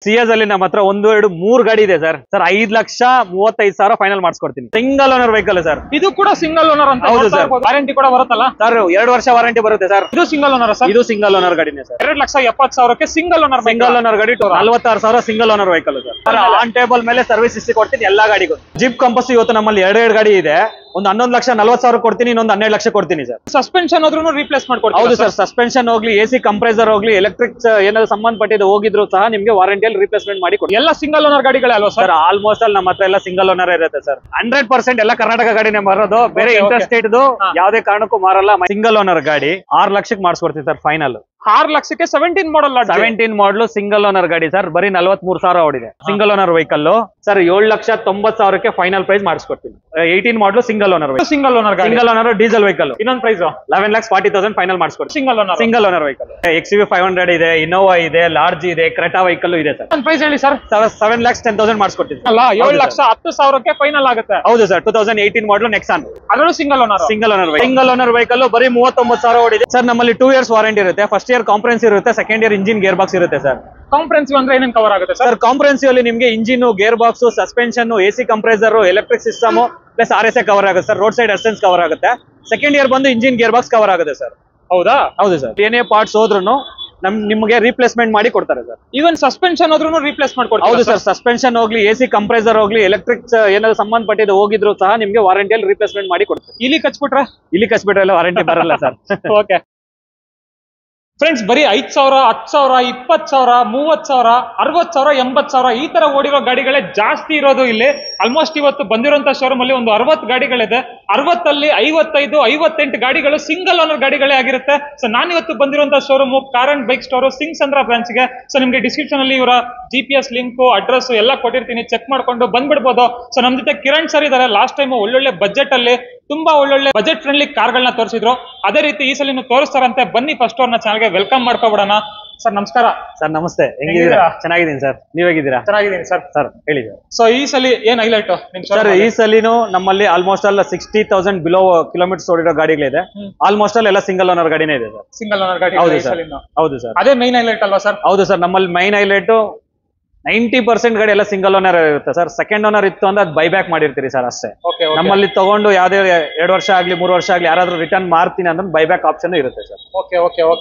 CS ಅಲ್ಲಿ ನಮ್ಮ ಹತ್ರ 1, 2, 3 ಗಾಡಿ ಇದೆ ಸರ್. 5,35,000 ಫೈನಲ್ ಮಾಡಿಸ್ಕೊಡ್ತೀನಿ. Single owner vehicle sir. ಇದು ಕೂಡ ಸಿಂಗಲ್ ಓನರ್ ಅಂತ. ಹೌದು ಸರ್. ವಾರಂಟಿ ಕೂಡ ಬರುತ್ತಲ್ಲ ಸರ್? 2 ವರ್ಷ ವಾರಂಟಿ ಬರುತ್ತೆ ಸರ್. ಇದು ಸಿಂಗಲ್ ಓನರ್ ಸರ್. ಇದು ಸಿಂಗಲ್ ಓನರ್ ಗಾಡಿನೇ ಸರ್. 2,70,000ಕ್ಕೆ ಸಿಂಗಲ್ ಓನರ್. ಸಿಂಗಲ್ ಓನರ್ ಗಾಡಿ 46,000 single owner vehicle sir. On table ಮೇಲೆ ಸರ್ವಿಸ್ ಹಿಸ್ಟ್ರಿ ಕೊಡ್ತೀನಿ ಎಲ್ಲಾ ಗಾಡಿಗೂ. ಜೀಪ್ ಕಂಪಸ್ ಇವತ್ತು ನಮ್ಮಲ್ಲಿ 2 ಗಾಡಿ ಇದೆ. ಒಂದು 11,40,000 ಕೊಡ್ತೀನಿ, ಇನ್ನೊಂದು 12 ಲಕ್ಷ ಕೊಡ್ತೀನಿ ಸರ್. ಸಸ್ಪೆನ್ಷನ್ ಆದ್ರೂ ರಿಪ್ಲೇಸ್ ಮಾಡ್ಕೊಡ್ತೀನಿ. ಹೌದು ಸರ್. ಸಸ್ಪೆನ್ಷನ್ ಹೋಗ್ಲಿ, ಎಸಿ ಕಂಪ್ರೆಸರ್ ಹೋಗ್ಲಿ, ಎಲೆಕ್ಟ್ರಿಕ್ ಏನಾದ್ರು ಸಂಬಂಧಪಟ್ಟಿದ್ದು ಹೋಗಿದ್ರು ಸಹ ನಿಮ್ಗೆ ವಾರಂಟಿಯಲ್ಲಿ ರಿಪ್ಲೇಸ್ಮೆಂಟ್ ಮಾಡಿ ಕೊಡ್ತೀನಿ. ಎಲ್ಲ ಸಿಂಗಲ್ ಓನರ್ ಗಾಡಿಗಳೇ ಅಲ್ವಾ ಸರ್? ಆಲ್ಮೋಸ್ಟ್ ಅಲ್ಲಿ ನಮ್ಮ ಹತ್ರ ಎಲ್ಲ ಸಿಂಗಲ್ ಓನರ್ ಇರುತ್ತೆ ಸರ್. 100% ಎಲ್ಲ ಕರ್ನಾಟಕ ಗಾಡಿನೇ ಮಾರೋದು. ಬೇರೆ ಇಂಟರ್ಸ್ಟೇಟ್ ಯಾವುದೇ ಕಾರಣಕ್ಕೂ ಮಾರಲ್ಲ. ಸಿಂಗಲ್ ಓನರ್ ಗಾಡಿ 6 ಲಕ್ಷಕ್ಕೆ ಮಾಡಿಸ್ಕೊಡ್ತೀನಿ ಸರ್ ಫೈನಲ್. 6 ಲಕ್ಷಕ್ಕೆ 17 ಮಾಡಲ್. 17 ಮಾಡಲು ಸಿಂಗಲ್ ಓನರ್ ಗಾಡಿ ಸರ್. ಬರೀ 43,000 ಓಡಿದೆ. Single owner vehicle sir. 7,90,000ಕ್ಕೆ ಫೈನಲ್ ಪ್ರೈಸ್ ಮಾಡಿಸ್ಕೊಡ್ತೀನಿ. 18 model single owner. Single owner ಗಾಡಿ, ಸಿಂಗಲ್ ಓನರ್ ಡೀಸೆಲ್ ವೆಹಿಕಲ್. ಇನ್ನೊಂದು ಪ್ರೈಸ್ 11,40,000 ಫೈನಲ್ ಮಾಡಿಸ್ಕೊಡ್ತೀನಿ. Single owner. Single owner vehicle. XUV 500 ಇದೆ, ಇನ್ನೋವಾ ಇದೆ, ಲಾರ್ಜ್ ಇದೆ, ಕ್ರೆಟಾ ವೆಹಿಕಲ್ ಇದೆ ಸರ್. ಪ್ರೈಸ್ ಹೇಳಿ ಸರ್. 7,10,000 ಮಾಡಿಸ್ಕೊಡ್ತೀನಿ. ಅಲ್ಲ, 7,10,000ಕ್ಕೆ ಫೈನಲ್ ಆಗುತ್ತೆ. ಹೌದು ಸರ್. 2018 model Nexon. ಅದರಲ್ಲೂ single owner. Single owner single owner vehicle ಬರೀ 39,000 ಓಡಿದೆ ಸರ್. ನಮ್ಮಲ್ಲಿ 2 ಇಯರ್ಸ್ ವಾರಂಟಿ ಇರುತ್ತೆ. ಫಸ್ಟ್ ಇಯರ್ ಕಾಂಪ್ರೆನ್ಸಿವ್ ಇರುತ್ತೆ, second year engine gear box ಇರುತ್ತೆ ಸರ್. ಕಾಂಪ್ರೆನ್ಸಿವ್ ಅಂದ್ರೆ ಏನೇನು ಕವರ್ ಆಗುತ್ತೆ ಸರ್? ಕಾಂಪ್ರೆನ್ಸಿವ್ ಅಲ್ಲಿ ನಿಮಗೆ engine, gear box, suspension, AC compressor, electric system plus RSA cover ಆಗುತ್ತೆ sir. Road side assistance cover ಆಗುತ್ತೆ. ಸೆಕೆಂಡ್ ಇಯರ್ ಬಂದು ಇಂಜಿನ್ ಗೇರ್ ಬಾಕ್ಸ್ ಕವರ್ ಆಗುತ್ತೆ ಸರ್. ಹೌದಾ? ಹೌದು ಸರ್. ಏನೇ ಪಾರ್ಟ್ಸ್ ಹೋದ್ರು ನಿಮಗೆ ರೀಪ್ಲೇಸ್ಮೆಂಟ್ ಮಾಡಿ ಕೊಡ್ತಾರೆ ಸರ್. ಈವನ್ ಸಸ್ಪೆನ್ಷನ್ ಆದ್ರೂ ರಿಪ್ಲೇಸ್ ಮಾಡ್ಕೊಡ್ತಾರೆ. ಹೌದು ಸರ್. ಸಸ್ಪೆನ್ಷನ್ ಹೋಗ್ಲಿ, ಎಸಿ ಕಂಪ್ರೆಸರ್ ಹೋಗ್ಲಿ, ಎಲೆಕ್ಟ್ರಿಕ್ ಏನಾದ್ರು ಸಂಬಂಧಪಟ್ಟಿದ್ದು ಹೋಗಿದ್ರು ಸಹ ನಿಮ್ಗೆ ವಾರಂಟಿಯಲ್ಲಿ ರೀಪ್ಲೇಸ್ಮೆಂಟ್ ಮಾಡಿ ಕೊಡ್ತಾರೆ. ಇಲ್ಲಿ ಕಚ್ಬಿಟ್ರೆ ಎಲ್ಲ ವಾರಂಟಿ ಬರಲ್ಲ ಸರ್. ಓಕೆ ಫ್ರೆಂಡ್ಸ್, ಬರೀ 5,000, 10,000, 20,000, 30,000, 60,000, 80,000 ಈ ತರ ಓಡಿರೋ ಗಾಡಿಗಳೇ ಜಾಸ್ತಿ ಇರೋದು ಇಲ್ಲಿ. ಆಲ್ಮೋಸ್ಟ್ ಇವತ್ತು ಬಂದಿರುವಂತಹ ಶೋರೂಮ್ ಅಲ್ಲಿ ಒಂದು 60 ಗಾಡಿಗಳಿದೆ. 60ಅಲ್ಲಿ 55, 58 ಗಾಡಿಗಳು ಸಿಂಗಲ್ ಓನರ್ ಗಾಡಿಗಳೇ ಆಗಿರುತ್ತೆ. ಸೊ ನಾನು ಇವತ್ತು ಬಂದಿರುವಂತಹ showroom car and bike store Singasandra branch ಗೆ. ಸೊ ನಿಮ್ಗೆ ಡಿಸ್ಕ್ರಿಪ್ಷನ್ ಅಲ್ಲಿ ಇವರ GPS ಲಿಂಕ್, ಅಡ್ರೆಸ್ ಎಲ್ಲ ಕೊಟ್ಟಿರ್ತೀನಿ. ಚೆಕ್ ಮಾಡ್ಕೊಂಡು ಬಂದ್ಬಿಡ್ಬೋದು. ಸೊ ನಮ್ ಜೊತೆ ಕಿರಣ್ ಸರ್ ಇದಾರೆ. ಲಾಸ್ಟ್ ಟೈಮ್ ಒಳ್ಳೊಳ್ಳೆ ಬಜೆಟ್ ಅಲ್ಲಿ ತುಂಬಾ ಒಳ್ಳೊಳ್ಳೆ ಬಜೆಟ್ ಫ್ರೆಂಡ್ಲಿ ಕಾರ್ಗಳನ್ನ ತೋರಿಸಿದ್ರು. ಅದೇ ರೀತಿ ಈ ಸಲ ತೋರಿಸ್ತಾರಂತೆ. ಬನ್ನಿ ಫಸ್ಟ್ ಅವ್ರನ್ನ ಚಾನಲ್ಗೆ ವೆಲ್ಕಮ್ ಮಾಡ್ಕೊಬಿಡೋಣ. ಸರ್ ನಮಸ್ಕಾರ. ಸರ್ ನಮಸ್ತೆ. ಹೆಂಗಿದ್ದೀರಾ? ಚೆನ್ನಾಗಿದ್ದೀನಿ ಸರ್. ನೀವ್ ಹೇಗಿದ್ದೀರಾ? ಚೆನ್ನಾಗಿದ್ದೀನಿ ಸರ್. ಸರ್ ಹೇಳಿ ಸರ್. ಸೊ ಈ ಸಲ ಏನ್ ಹೈಲೈಟ್ ಸರ್? ಈ ಸಲಿನೂ ನಮ್ಮಲ್ಲಿ ಆಲ್ಮೋಸ್ಟ್ ಅಲ್ಲ 60,000 ಬಿಲೋ ಕಿಲೋಮೀಟರ್ಸ್ ಓಡಿರೋ ಗಾಡಿಗಳಿದೆ. ಆಲ್ಮೋಸ್ಟ್ ಎಲ್ಲ ಸಿಂಗಲ್ ಓನರ್ ಗಾಡಿನೇ ಇದೆ ಸರ್. ಸಿಂಗಲ್ ಓನರ್ ಗಾಡಿ. ಹೌದು ಸರ್. ಹೌದು ಸರ್. ಅದೇ ಮೈನ್ ಹೈಲೈಟ್ ಅಲ್ವಾ ಸರ್? ಹೌದು ಸರ್. ನಮ್ಮಲ್ಲಿ ಮೈನ್ ಹೈಲೈಟ್ 90% ಗಾಡಿ ಎಲ್ಲ ಸಿಂಗಲ್ ಓನರ್ ಇರುತ್ತೆ ಸರ್. ಸೆಕೆಂಡ್ ಓನರ್ ಇತ್ತು ಅಂದ್ರೆ ಅದು ಬೈಬ್ಯಾಕ್ ಮಾಡಿರ್ತೀರಿ ಸರ್ ಅಷ್ಟೇ. ನಮ್ಮಲ್ಲಿ ತಗೊಂಡು ಯಾವ್ದೇ 2 ವರ್ಷ ಆಗ್ಲಿ 3 ವರ್ಷ ಆಗ್ಲಿ ಯಾರಾದ್ರೂ ರಿಟರ್ನ್ ಮಾಡ್ತೀನಿ ಅಂದ್ರೆ ಬೈಬ್ಯಾಕ್ ಆಪ್ಷನ್ ಇರುತ್ತೆ ಸರ್. ಓಕೆ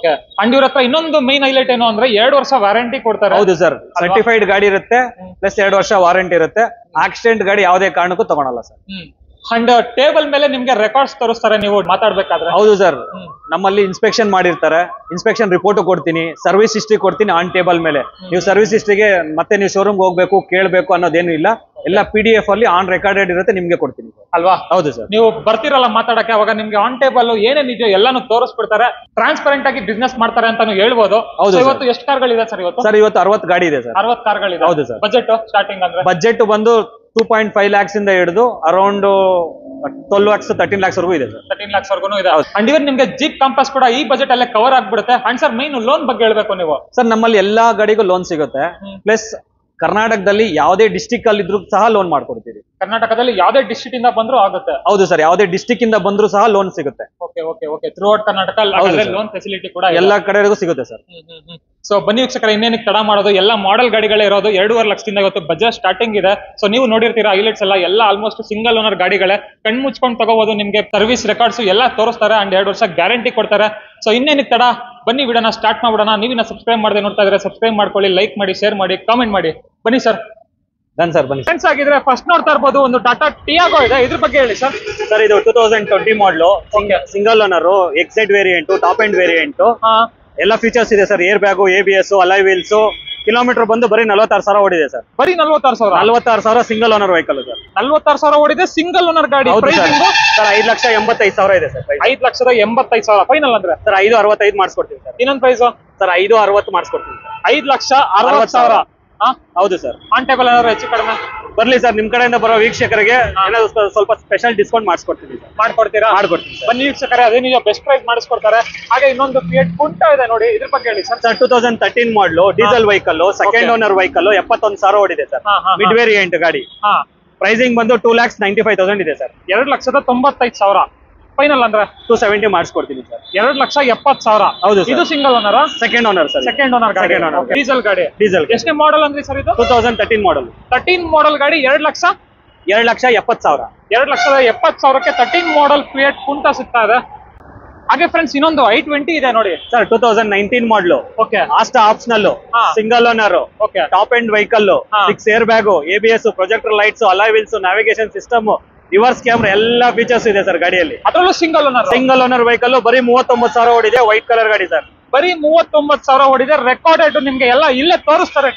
ಅಂಡ್ ಇವ್ರ ಹತ್ರ ಇನ್ನೊಂದು ಮೈನ್ ಹೈಲೈಟ್ ಏನು ಅಂದ್ರೆ 2 ವರ್ಷ ವಾರಂಟಿ ಕೊಡ್ತಾರೆ. ಹೌದು ಸರ್. ಸರ್ಟಿಫೈಡ್ ಗಾಡಿ ಇರುತ್ತೆ ಪ್ಲಸ್ 2 ವರ್ಷ ವಾರಂಟಿ ಇರುತ್ತೆ. ಆಕ್ಸಿಡೆಂಟ್ ಗಾಡಿ ಯಾವುದೇ ಕಾರಣಕ್ಕೂ ತಗೊಳಲ್ಲ ಸರ್. ಅಂಡ್ ಟೇಬಲ್ ಮೇಲೆ ನಿಮ್ಗೆ ರೆಕಾರ್ಡ್ಸ್ ತೋರಿಸ್ತಾರೆ ನೀವು ಮಾತಾಡ್ಬೇಕಾದ್ರೆ. ಹೌದು ಸರ್. ನಮ್ಮಲ್ಲಿ ಇನ್ಸ್ಪೆಕ್ಷನ್ ಮಾಡಿರ್ತಾರೆ. ಇನ್ಸ್ಪೆಕ್ಷನ್ ರಿಪೋರ್ಟ್ ಕೊಡ್ತೀನಿ, ಸರ್ವಿಸ್ ಹಿಸ್ಟ್ರಿ ಕೊಡ್ತೀನಿ ಆನ್ ಟೇಬಲ್ ಮೇಲೆ. ನೀವು ಸರ್ವಿಸ್ ಹಿಸ್ಟ್ರಿಗೆ ಮತ್ತೆ ನೀವು ಶೋರೂಮ್ ಹೋಗ್ಬೇಕು ಕೇಳಬೇಕು ಅನ್ನೋದೇನು ಇಲ್ಲ. ಎಲ್ಲ PDF ಅಲ್ಲಿ ಆನ್ ರೆಕಾರ್ಡೆಡ್ ಇರುತ್ತೆ, ನಿಮ್ಗೆ ಕೊಡ್ತೀನಿ ಅಲ್ವಾ? ಹೌದು ಸರ್. ನೀವು ಬರ್ತಿರಲ್ಲ ಮಾತಾಡಕ್ಕೆ, ಅವಾಗ ನಿಮ್ಗೆ ಆನ್ ಟೇಬಲ್ ಏನೇನಿದೆಯೋ ಎಲ್ಲಾನು ತೋರಿಸ್ಬಿಡ್ತಾರೆ. ಟ್ರಾನ್ಸ್ಪರೆಂಟ್ ಆಗಿ ಬಿಸ್ನೆಸ್ ಮಾಡ್ತಾರೆ ಅಂತಾನು ಹೇಳ್ಬೋದು. ಇವತ್ತು ಎಷ್ಟು ಕಾರ್ಗಳಿದೆ ಸರ್? ಇವತ್ತು 60 ಗಾಡಿ ಇದೆ ಸರ್. 60 ಕಾರ್ಗಳಿದೆ. ಹೌದು ಸರ್. ಬಜೆಟ್ ಸ್ಟಾರ್ಟಿಂಗ್ ಅಂದ್ರೆ ಬಜೆಟ್ ಬಂದು 2.5 lakhs ಇಂದ ಹಿಡಿದು ಅರೌಂಡ್ 12 lakhs 13 lakhs ವರೆಗೂ ಇದೆ ಸರ್. 13 lakhs ವರೆಗೂ ಇದೆ. ಅಂಡ್ ಇವನ್ ನಿಮ್ಗೆ ಜೀಪ್ ಕಾಂಪಾಸ್ ಕೂಡ ಈ ಬಜೆಟ್ ಅಲ್ಲೇ ಕವರ್ ಆಗ್ಬಿಡುತ್ತೆ. ಅಂಡ್ ಸರ್ ಮೈನ್ ಲೋನ್ ಬಗ್ಗೆ ಹೇಳ್ಬೇಕು ನೀವು. ಸರ್ ನಮ್ಮಲ್ಲಿ ಎಲ್ಲಾ ಗಾಡಿಗೂ ಲೋನ್ ಸಿಗುತ್ತೆ. ಪ್ಲಸ್ ಕರ್ನಾಟಕದಲ್ಲಿ ಯಾವುದೇ ಡಿಸ್ಟಿಕ್ ಅಲ್ಲಿ ಇದ್ರೂ ಸಹ ಲೋನ್ ಮಾಡ್ಕೊಡ್ತೀವಿ. ಕರ್ನಾಟಕದಲ್ಲಿ ಯಾವುದೇ ಡಿಸ್ಟ್ರಿಕ್ಟ್ ಇಂದ ಬಂದ್ರು ಆಗುತ್ತೆ? ಹೌದು ಸರ್. ಯಾವುದೇ ಡಿಸ್ಟಿಕ್ ಇಂದ ಬಂದ್ರು ಸಹ ಲೋನ್ ಸಿಗುತ್ತೆ. Okay through out Karnataka loan facility ಕೂಡ ಎಲ್ಲಾ ಕಡೆಗೂ ಸಿಗುತ್ತೆ ಸರ್. ಸೊ ಬನ್ನಿ ವೀಕ್ಷಕರ, ಇನ್ನೇನಕ್ಕೆ ತಡ ಮಾಡೋದು. ಎಲ್ಲ ಮಾಡೆಲ್ ಗಾಡಿಗಳೇ ಇರೋದು. 2.5 ಲಕ್ಷದಿಂದ ಇವತ್ತು ಬಜೆಟ್ ಸ್ಟಾರ್ಟಿಂಗ್ ಇದೆ. ಸೊ ನೀವು ನೋಡಿರ್ತೀರಾ ಹೈಲೈಟ್ಸ್ ಎಲ್ಲ ಆಲ್ಮೋಸ್ಟ್ ಸಿಂಗಲ್ ಓನರ್ ಗಾಡಿಗಳೇ. ಕಣ್ ಮುಚ್ಕೊಂಡು ತಗೋಬಹುದು. ನಿಮ್ಗೆ ಸರ್ವಿಸ್ ರೆಕಾರ್ಡ್ಸ್ ಎಲ್ಲ ತೋರಿಸ್ತಾರೆ ಅಂಡ್ 2 ವರ್ಷ ಗ್ಯಾರಂಟಿ ಕೊಡ್ತಾರೆ. ಸೊ ಇನ್ನೇನಕ್ಕೆ ತಡ, ಬನ್ನಿ ವಿಡಿಯೋನ ಸ್ಟಾರ್ಟ್ ಮಾಡ್ಬಿಡೋಣ. ನೀವಿನ ಸಬ್ಸ್ಕ್ರೈಬ್ ಮಾಡದೆ ನೋಡ್ತಾ ಇದ್ರೆ ಸಬ್ಸ್ಕ್ರೈಬ್ ಮಾಡ್ಕೊಳ್ಳಿ, ಲೈಕ್ ಮಾಡಿ, ಶೇರ್ ಮಾಡಿ, ಕಾಮೆಂಟ್ ಮಾಡಿ. ಬನ್ನಿ ಸರ್. ಸರ್ ಬನ್ನಿ. ಫ್ರೆಂಡ್ಸ್ ಆಗಿದ್ರೆ ಫಸ್ಟ್ ನೋಡ್ತಾ ಇರ್ಬೋದು ಒಂದು ಟಾಟಾ ಟಿಯಾಗೋ ಇದೆ. ಇದ್ರ ಬಗ್ಗೆ ಹೇಳಿ ಸರ್. ಸರ್ ಇದು 2020 ಮಾಡಲು single owner, Exide variant, top end variant, ಎಲ್ಲ ಫೀಚರ್ಸ್ ಇದೆ sir. Air bag, ABS, alloy wheels. Kilometre ಬಂದು ಬರೀ 46,000 ಓಡಿದೆ ಸರ್. ಬರೀ 46,000 ಸಿಂಗಲ್ ಓನರ್ ವೆಹಿಕಲ್ ಸರ್. 46,000 ಓಡಿದೆ ಸಿಂಗಲ್ ಓನರ್ ಗಾಡಿ. ಸರ್ 5,85,000 ಇದೆ ಸರ್. 5,85,000 ಫೈನಲ್ ಅಂದ್ರೆ ಸರ್ 5,65 ಮಾಡಿಸ್ಕೊಡ್ತೀವಿ ಸರ್. ಇನ್ನೊಂದು ಪ್ರೈಸ್ ಸರ್ 5,60 ಮಾಡಿಸ್ಕೊಡ್ತೀವಿ ಸರ್. 5,60,000. ಹೌದು ಸರ್. ಆನ್ ಟೇಬಲ್ ಏನಾದ್ರು ಹೆಚ್ಚು ಕಡಿಮೆ ಬರ್ಲಿ ಸರ್. ನಿಮ್ ಕಡೆಯಿಂದ ಬರೋ ವೀಕ್ಷಕರಿಗೆ ಏನಾದ್ರು ಸ್ವಲ್ಪ ಸ್ಪೆಷಲ್ ಡಿಸ್ಕೌಂಟ್ ಮಾಡಿಸ್ಕೊಡ್ತೀವಿ ಸರ್. ಮಾಡ್ಕೊಡ್ತೀರಾ? ಮಾಡ್ಕೊಡ್ತೀವಿ. ಬನ್ನಿ ವೀಕ್ಷಕರೇ, ಅದೇ ನೀವು ಬೆಸ್ಟ್ ಪ್ರೈಸ್ ಮಾಡಿಸ್ಕೊಡ್ತಾರೆ. ಹಾಗೆ ಇನ್ನೊಂದು ಫಿಯಟ್ ಪುಂಟೋ ಇದೆ ನೋಡಿ, ಇದ್ರ ಬಗ್ಗೆ ಹೇಳಿ ಸರ್. 2013 ಮಾಡಲು diesel vehicle, second owner vehicle, 71,000 ಓಡಿದೆ ಸರ್. ಮಿಡ್ ವೇರಿಯಂಟ್ ಗಾಡಿ. ಪ್ರೈಸಿಂಗ್ ಬಂದು 2,95,000 ಇದೆ ಸರ್. 2,95,000. ಫೈನಲ್ ಅಂದ್ರೆ 270 ಮಾಡಿಸ್ಕೊಡ್ತೀನಿ ಸರ್. 2,70,000. ಹೌದು ಇದು single owner, second owner sir. Second owner ಗಾಡಿ, ಡೀಸೆಲ್ ಗಾಡಿ. ಡೀಸೆಲ್ ಎಷ್ಟನೇ ಮಾಡಲ್ ಅಂದ್ರಿ ಸರ್ ಇದು? 2013 ಮಾಡಲ್. 13 ಮಾಡಲ್ ಗಾಡಿ 2,70,000. 2,70,000ಕ್ಕೆ 13 ಮಾಡಲ್ ಫಿಯಟ್ ಪುಂಟಾ ಸಿಗ್ತಾ ಇದೆ. ಹಾಗೆ ಫ್ರೆಂಡ್ಸ್ ಇನ್ನೊಂದು i20 ಇದೆ ನೋಡಿ ಸರ್. 2019 ಮಾಡಲು. ಓಕೆ. ಆಸ್ಟಾ optional, single owner, okay. Top end vehicle, 6 air bag, ABS, projector lights, alloy wheels, navigation system, reverse camera ಎಲ್ಲ ಫೀಚರ್ಸ್ ಇದೆ ಸರ್ ಗಾಡಿಯಲ್ಲಿ. ಅದರಲ್ಲೂ single owner. Single owner vehicle ಬರೀ 39,000 ಓಡಿದೆ. ವೈಟ್ ಕಲರ್ ಗಾಡಿ ಸರ್. ಬರೀ 39,000 ಓಡಿದೆ. ರೆಕಾರ್ಡೆಡ್ ನಿಮ್ಗೆ ಎಲ್ಲ ಇಲ್ಲೇ ತೋರಿಸ್ತಾರೆ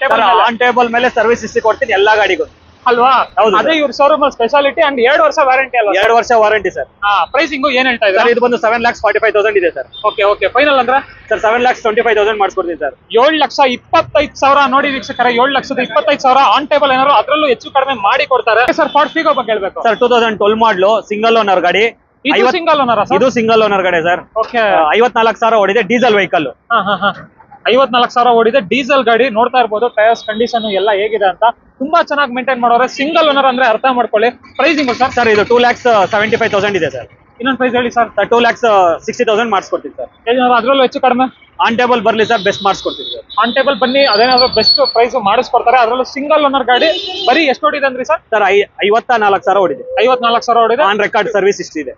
ಆನ್ ಟೇಬಲ್ ಮೇಲೆ ಸರ್ವಿಸ್ ಹಿಸ್ಟ್ರಿ ಕೊಡ್ತೀನಿ ಎಲ್ಲಾ ಗಾಡಿಗೂ ಅಲ್ವಾ? ಅದೇ ಇವ್ರ ಶೋರೂಮ್ ಸ್ಪೆಷಾಲಿಟಿ. ಅಂಡ್ 2 ವರ್ಷ ವ್ಯಾರಂಟಿ ಅಲ್ಲ? 2 ವರ್ಷ ವಾರಂಟಿ ಸರ್. ಪ್ರೈಸಿಂಗ್ ಏನ್ ಹೇಳ್ತಾ ಇದ್ದಾರೆ? ಇದು ಬಂದು 7,45,000 ಇದೆ ಸರ್. Okay okay. ಫೈನಲ್ ಅಂದ್ರೆ ಸರ್ 7,25,000 ಮಾಡಿಸ್ಕೊಡ್ತೀನಿ ಸರ್. 7,25,000 ನೋಡಿ ವೀಕ್ಷಕರ. 7,25,000 ಆನ್ ಟೇಬಲ್ ಏನಾದ್ರು ಅದರಲ್ಲೂ ಹೆಚ್ಚು ಕಡಿಮೆ ಮಾಡಿ ಕೊಡ್ತಾರೆ ಸರ್. ಫಾರ್ಡ್ ಫಿಗೋ ಬಗ್ಗೆ ಹೇಳ್ಬೇಕು ಸರ್. 2012 ಮಾಡಲು, ಸಿಂಗಲ್ ಓನರ್ ಗಾಡಿ. ಇದು ಸಿಂಗಲ್ ಓನರ್? ಇದು ಸಿಂಗಲ್ ಓನರ್ ಗಾಡಿ ಸರ್. ಓಕೆ. 54,000 ಓಡಿದೆ. Diesel vehicle. 54,000 ಓಡಿದೆ. ಡೀಸೆಲ್ ಗಾಡಿ. ನೋಡ್ತಾ ಇರ್ಬೋದು ಟೈರ್ಸ್ ಕಂಡೀಷನ್ ಎಲ್ಲ ಹೇಗಿದೆ ಅಂತ. ತುಂಬಾ ಚೆನ್ನಾಗಿ ಮೇಂಟೈನ್ ಮಾಡೋರೆ. ಸಿಂಗಲ್ ಓನರ್ ಅಂದ್ರೆ ಅರ್ಥ ಮಾಡ್ಕೊಳ್ಳಿ. Pricing sir? ಸರ್ ಇದು 2,75,000 ಇದೆ ಸರ್. ಇನ್ನೊಂದು ಪ್ರೈಸ್ ಹೇಳಿ ಸರ್. 2,60,000 ಮಾಡಿಸ್ಕೊಡ್ತೀನಿ ಸರ್. ಅದ್ರಲ್ಲೂ ಹೆಚ್ಚು ಕಡಿಮೆ ಆನ್ ಟೇಬಲ್ ಬರ್ಲಿ ಸರ್, ಬೆಸ್ಟ್ ಮಾಡಿಸ್ಕೊಡ್ತೀನಿ ಸರ್. ಆನ್ ಟೇಬಲ್ ಬನ್ನಿ, ಅದೇನಾದ್ರು ಬೆಸ್ಟ್ ಪ್ರೈಸ್ ಮಾಡಿಸ್ಕೊಡ್ತಾರೆ. ಅದರಲ್ಲೂ ಸಿಂಗಲ್ ಓನರ್ ಗಾಡಿ. ಬರೀ ಎಷ್ಟು ಓಡಿದೆ ಅಂದ್ರಿ ಸರ್? ಸರ್ 54,000 ಓಡಿದೆ. 54,000 ಓಡಿದೆ. ಆನ್ ರೆಕಾರ್ಡ್ ಸರ್ವಿಸ್ ಇಷ್ಟಿದೆ.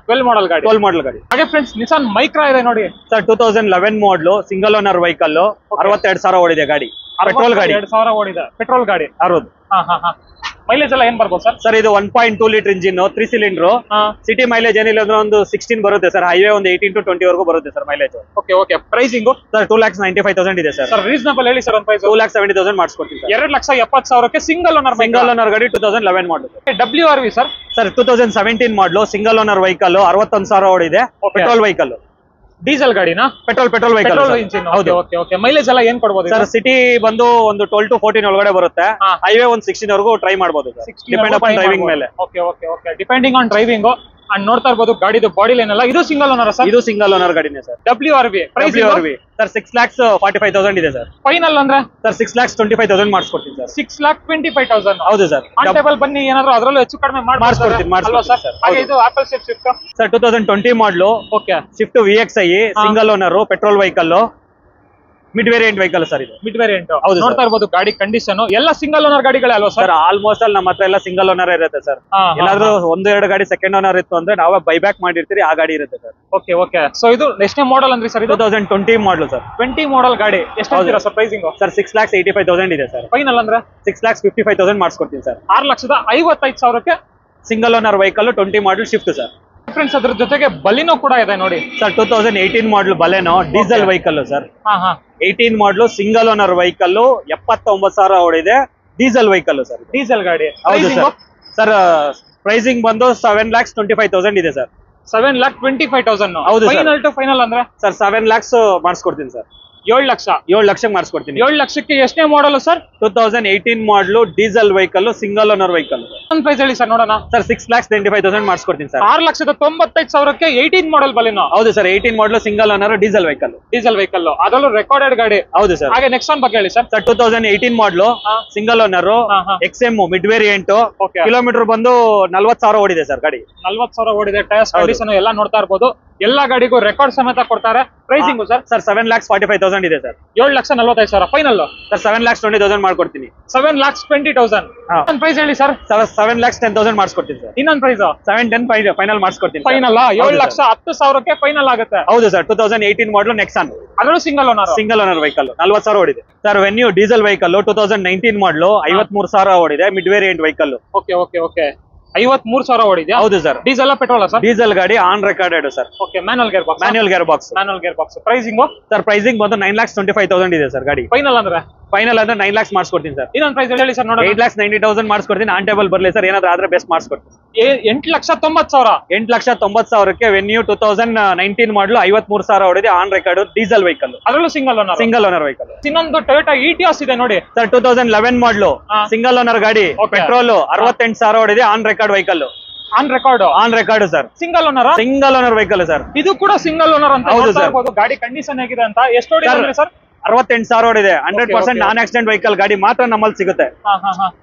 12 ಮಾಡಲ್ ಗಾಡಿ. 12 ಮಾಡಲ್ ಗಾಡಿ. ಹಾಗೆ ಫ್ರೆಂಡ್ಸ್ ನಿಸಾನ್ ಮೈಕ್ರಾ ಇದೆ ನೋಡಿ ಸರ್. 2011 ಮಾಡಲು, ಸಿಂಗಲ್ ಓನರ್ ವೆಹಿಕಲ್, 62,000 ಓಡಿದೆ ಗಾಡಿ. ಪೆಟ್ರೋಲ್ ಗಾಡಿ. 2,000 ಓಡಿದೆ. ಪೆಟ್ರೋಲ್ ಗಾಡಿ. 60. ಮೈಲೇಜ್ ಎಲ್ಲ ಏನ್ ಬರ್ಬೋದು ಸರ್? ಸರ್ ಇದು 1.2 litre engine, 3 cylinder. City mileage ಏನಿಲ್ಲ ಅಂದ್ರೆ ಒಂದು 16 ಬರುತ್ತೆ ಸರ್. ಹೈವೇ ಒಂದು 18 to 20 ವರೆಗೂ ಬರುತ್ತೆ sir mileage. Okay okay. Pricing sir 2,95,000 ಇದೆ ಸರ್. ಸರ್ ರೀಸನಬಲ್ ಹೇಳಿ ಸರ್. ಒಂದು ಪ್ರೈಸ್ 2,70,000 ಮಾಡಿಸ್ಕೊಡ್ತೀನಿ ಸರ್. 2,70,000ಕ್ಕೆ ಸಿಂಗಲ್ ಓನರ್. ಸಿಂಗಲ್ ಓನರ್ ಗಾಡಿ 2011 ಮಾಡಲು. WRV sir. ಸರ್ 2017 ಮಾಡಲು, ಸಿಂಗಲ್ ಓನರ್ ವೆಹಿಕಲ್, 61,000 ಓಡಿದೆ. Petrol vehicle. ಡೀಸೆಲ್ ಗಾಡಿನಾ? Petrol vehicle. Petrol engine. ಹೌದು. Okay okay. ಮೈಲೇಜ್ ಎಲ್ಲ ಏನ್ ಕೊಡಬಹುದು ಸರ್? ಸಿಟಿ ಬಂದು ಒಂದು 12 to 14 ಒಳಗಡೆ ಬರುತ್ತೆ. ಹೈವೇ ಒಂದು 16 ವರೆಗೂ ಟ್ರೈ ಮಾಡಬಹುದು ಸರ್. ಡಿಪೆಂಡ್ ಅಪಾನ್ ಡ್ರೈವಿಂಗ್ ಮೇಲೆ. Okay okay okay. Depending on driving. And ನೋಡ್ತಾ ಇರ್ಬೋದು ಗಾಡಿದು ಬಾಡಿ ಲೈನ್ ಎಲ್ಲ. ಇದು ಸಿಂಗಲ್ ಓನರ್ ಸರ್? ಇದು ಸಿಂಗಲ್ ಓನರ್ ಗಾಡಿನೇ ಸರ್. WRV. WRV ಸರ್ 6,45,000 ಇದೆ ಸರ್. ಫೈನಲ್ ಅಂದ್ರೆ ಸರ್ 6,25,000 ಮಾಡಿಸ್ಕೊಡ್ತೀನಿ ಸರ್. 6,25,000. ಹೌದು ಸರ್. ಆನ್ ಟೇಬಲ್ ಬನ್ನಿ, ಏನಾದ್ರು ಅದರಲ್ಲೂ ಹೆಚ್ಚು ಕಡಿಮೆ ಮಾಡಿಸ್ಕೊಡ್ತೀನಿ ಸರ್. ಹಾಗೆ ಇದು ಆಪಲ್ ಸ್ವಿಫ್ಟ್ ಸರ್ 2020 ಮಾಡಲು. Okay. Swift VXi, single owner, petrol vehicle, mid variant vehicle sir. ಇದು ಮಿಡ್ ವೇರಿಯಂಟ್. ನೋಡ್ತಾ ಇರ್ಬೋದು ಗಾಡಿ ಕಂಡೀಷನ್ ಎಲ್ಲ ಸಿಂಗಲ್ ಓನರ್ ಗಾಡಿಗಳೇ ಅಲ್ವಾ ಸರ್? ಆಲ್ಮೋಸ್ಟ್ ಅಲ್ಲಿ ನಮ್ಮ ಹತ್ರ ಎಲ್ಲ ಸಿಂಗಲ್ ಓನರ್ ಇರುತ್ತೆ ಸರ್. ಏನಾದ್ರು 1-2 ಗಾಡಿ ಸೆಕೆಂಡ್ ಓನರ್ ಇತ್ತು ಅಂದ್ರೆ ನಾವೇ ಬೈಬ್ಯಾಕ್ ಮಾಡಿರ್ತೀರಿ, ಆ ಗಾಡಿ ಇರುತ್ತೆ ಸರ್. Okay okay. ಸೊ ಇದು ಎಷ್ಟನೇ ಮಾಡಲ್ ಅಂದ್ರಿ ಸರ್? 2020 ಮಾಡಲು ಸರ್. 20 ಮಾಡಲ್ ಗಾಡಿ. ಎಷ್ಟು ಹೇಳ್ತೀರಾ ಸರ್ ಪ್ರೈಸಿಂಗ್? ಸರ್ 6,85,000 ಇದೆ ಸರ್. ಫೈನಲ್ ಅಂದ್ರೆ 6,55,000 ಮಾಡಿಸ್ಕೊಡ್ತೀನಿ ಸರ್. 6,55,000ಕ್ಕೆ ಸಿಂಗಲ್ ಓನರ್ ವೆಹಿಕಲ್, 20 ಮಾಡಲ್ ಶಿಫ್ಟ್ ಸರ್. ಫ್ರೆಂಡ್ಸ್ ಅದ್ರ ಜೊತೆಗೆ ಬಲಿನೋ ಕೂಡ ಇದೆ ನೋಡಿ ಸರ್. 2018 ಮಾಡಲ್ Baleno, diesel vehicle sir. 18 model, single owner vehicle, 79,000 ಓಡಿದೆ. Diesel vehicle sir. ಡೀಸೆಲ್ ಗಾಡಿ. ಹೌದು ಸರ್. ಸರ್ ಪ್ರೈಸಿಂಗ್ ಬಂದು 7,25,000 ಇದೆ ಸರ್. 7,25,000. ಹೌದು. ಫೈನಲ್ ಟು ಫೈನಲ್ ಅಂದ್ರೆ ಸರ್ 7 lakhs ಮಾಡಿಸ್ಕೊಡ್ತೀನಿ ಸರ್. 7 ಲಕ್ಷ. 7 ಲಕ್ಷಕ್ಕೆ ಮಾಡಿಸ್ಕೊಡ್ತೀನಿ. 7 ಲಕ್ಷಕ್ಕೆ ಎಷ್ಟನೇ ಮಾಡಲ್ sir? 2018 model, diesel vehicle, single owner vehicle. ಒಂದು ಪ್ರೈಸ್ ಹೇಳಿ ಸರ್ ನೋಡೋಣ. ಸರ್ 6,95,000 ಮಾಡಿಸ್ಕೊಡ್ತೀನಿ ಸರ್. 6,95,000ಕ್ಕೆ 18 ಮಾಡಲ್ ಬಲಿನೋ. ಹೌದು sir. 18 model, single owner, diesel vehicle. Diesel vehicle, ಅದರಲ್ಲೂ ರೆಕಾರ್ಡೆಡ್ ಗಾಡಿ. ಹೌದು ಸರ್. ಹಾಗೆ ನೆಕ್ಸ್ಟ್ ಒನ್ ಬಗ್ಗೆ ಹೇಳಿ ಸರ್. ಸರ್ 2018 ಮಾಡಲು, single owner, XM, mid variant, kilometre ಬಂದು 40,000 ಓಡಿದೆ ಸರ್ ಗಾಡಿ. 40,000 ಓಡಿದೆ. ಟೈರ್ಸ್ ಕಂಡೀಷನ್ ಎಲ್ಲ ನೋಡ್ತಾ ಇರ್ಬೋದು. ಎಲ್ಲಾ ಗಾಡಿಗೂ ರೆಕಾರ್ಡ್ ಸಮೇತ ಕೊಡ್ತಾರೆ. Pricing sir? ಸರ್ 7,45,000 ಇದೆ ಸರ್. 7,45,000 ಫೈನಲ್. ಸರ್ 7,20,000 ಮಾಡ್ಕೊಡ್ತೀನಿ. 7,20,000. ಒಂದು ಪ್ರೈಸ್ ಹೇಳಿ ಸರ್. 7,10,000 ಮಾಡಿಸ್ಕೊಡ್ತೀನಿ ಸರ್. ಇನ್ನೊಂದು ಪ್ರೈಸ್ 7,10 ಫೈನಲ್ ಮಾಡಿಸ್ಕೊಡ್ತೀನಿ. ಫೈನಲ್ 7,10,000ಕ್ಕೆ ಫೈನಲ್ ಆಗುತ್ತೆ. ಹೌದು ಸರ್. 2018 model, Nexon. ಅದರಲ್ಲೂ single owner. Single owner vehicle, 40,000 ಓಡಿದೆ sir. Venue diesel vehicle, 2019 model, 53,000 ಓಡಿದೆ. Mid variant vehicle. Okay okay okay. 53,000 ಓಡಿದೆ. ಹೌದು sir. Diesel petrol sir? Diesel ಗಾಡಿ, on recorded sir. Okay. Manual gear box. Manual gear box. Pricing sir? Pricing ಬಂದು 9,25,000 ಇದೆ sir ಗಾಡಿ. Final ಅಂದ್ರೆ 9 lakhs ಮಾಡಿಸ್ಕೊಡ್ತೀನಿ sir. ಇನ್ನೊಂದು ಪ್ರೈಸ್ ಹೇಳಿ ಸರ್ ನೋಡೋಣ. 8,90,000 ಮಾಡಿಸ್ಕೊಡ್ತೀನಿ. ಆನ್ ಟೇಬಲ್ ಬರ್ಲಿ ಸರ್. ಏನಾದ್ರೂ ಆದ್ರೆ ಬೆಸ್ಟ್ ಮಾಡಿಸ್ಕೊಡ್ತೀನಿ. 8,90,000. 8,90,000ಕ್ಕೆ ವೆನ್ಯೂ 2019 ಮಾಡಲು, 53,000 ಓಡಿದೆ. On record, diesel vehicle. ಅದರಲ್ಲೂ single owner. Single owner vehicle. ಇನ್ನೊಂದು ಟೊಯೋಟಾ ಇಟಿಯಾಸ್ ಇದೆ ನೋಡಿ ಸರ್. 2011 ಮಾಡಲು, ಸಿಂಗಲ್ ಓನರ್ ಗಾಡಿ, ಪೆಟ್ರೋಲ್, 68,000 ಓಡಿದೆ. On record vehicle. On record sir. Single owner. Single owner vehicle sir. ಇದು ಕೂಡ ಸಿಂಗಲ್ ಓನರ್ ಅಂತ. ಹೌದು ಸರ್. ಗಾಡಿ ಕಂಡೀಷನ್ ಹೇಗಿದೆ ಅಂತ. ಎಷ್ಟು ಓಡಿದೆ ಸರ್? 68,000 ಓಡಿದೆ. 100% ನಾನ್ ಆಕ್ಸಿಡೆಂಟ್ ವೆಹಿಕಲ್ ಗಾಡಿ ಮಾತ್ರ ನಮ್ಮಲ್ಲಿ ಸಿಗುತ್ತೆ.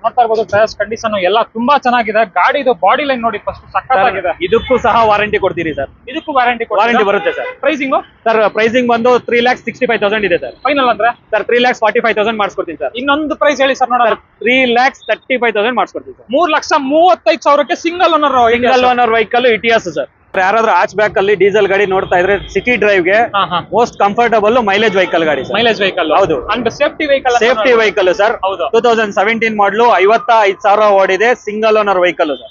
ನೋಡ್ತಾ ಇರ್ಬೋದು ಟೈರ್ಸ್ ಕಂಡೀಷನ್ ಎಲ್ಲ ತುಂಬಾ ಚೆನ್ನಾಗಿದೆ. ಗಾಡಿದು ಬಾಡಿ ಲೈನ್ ನೋಡಿ ಫಸ್ಟ್ ಸಕ್ಕತ್ತಾಗಿದೆ. ಇದಕ್ಕೂ ಸಹ ವಾರಂಟಿ ಕೊಡ್ತೀರಿ ಸರ್. ಇದಕ್ಕೂ ವಾರಂಟಿ ಬರುತ್ತೆ ಸರ್. ಪ್ರೈಸಿಂಗ್ ಸರ್ ಪ್ರೈಸಿಂಗ್ ಬಂದು 3,65,000 ಇದೆ ಸರ್. ಫೈನಲ್ ಅಂದ್ರೆ ಸರ್ 3,45,000 ಮಾಡಿಸ್ಕೊಡ್ತೀನಿ ಸರ್. ಇನ್ನೊಂದು ಪ್ರೈಸ್ ಹೇಳಿ ಸರ್ ನೋಡೋಣ. 3,35,000 ಮಾಡಿಸ್ಕೊಡ್ತೀನಿ ಸರ್. 3,35,000ಕ್ಕೆ single owner vehicle Etios sir. ಯಾರಾದ್ರೂ ಹ್ಯಾಚ್ ಬ್ಯಾಕ್ ಅಲ್ಲಿ ಡೀಸೆಲ್ ಗಾಡಿ ನೋಡ್ತಾ ಇದ್ರೆ ಸಿಟಿ ಡ್ರೈವ್ ಗೆ ಮೋಸ್ಟ್ ಕಂಫರ್ಟಬಲ್ ಮೈಲೇಜ್ ವೆಹಿಕಲ್ ಗಾಡಿ. ಮೈಲೇಜ್ ವೆಹಿಕಲ್ ಹೌದು. And safety vehicle sir. 2017 model 55,000 ಓಡಿದೆ. Single owner vehicle sir.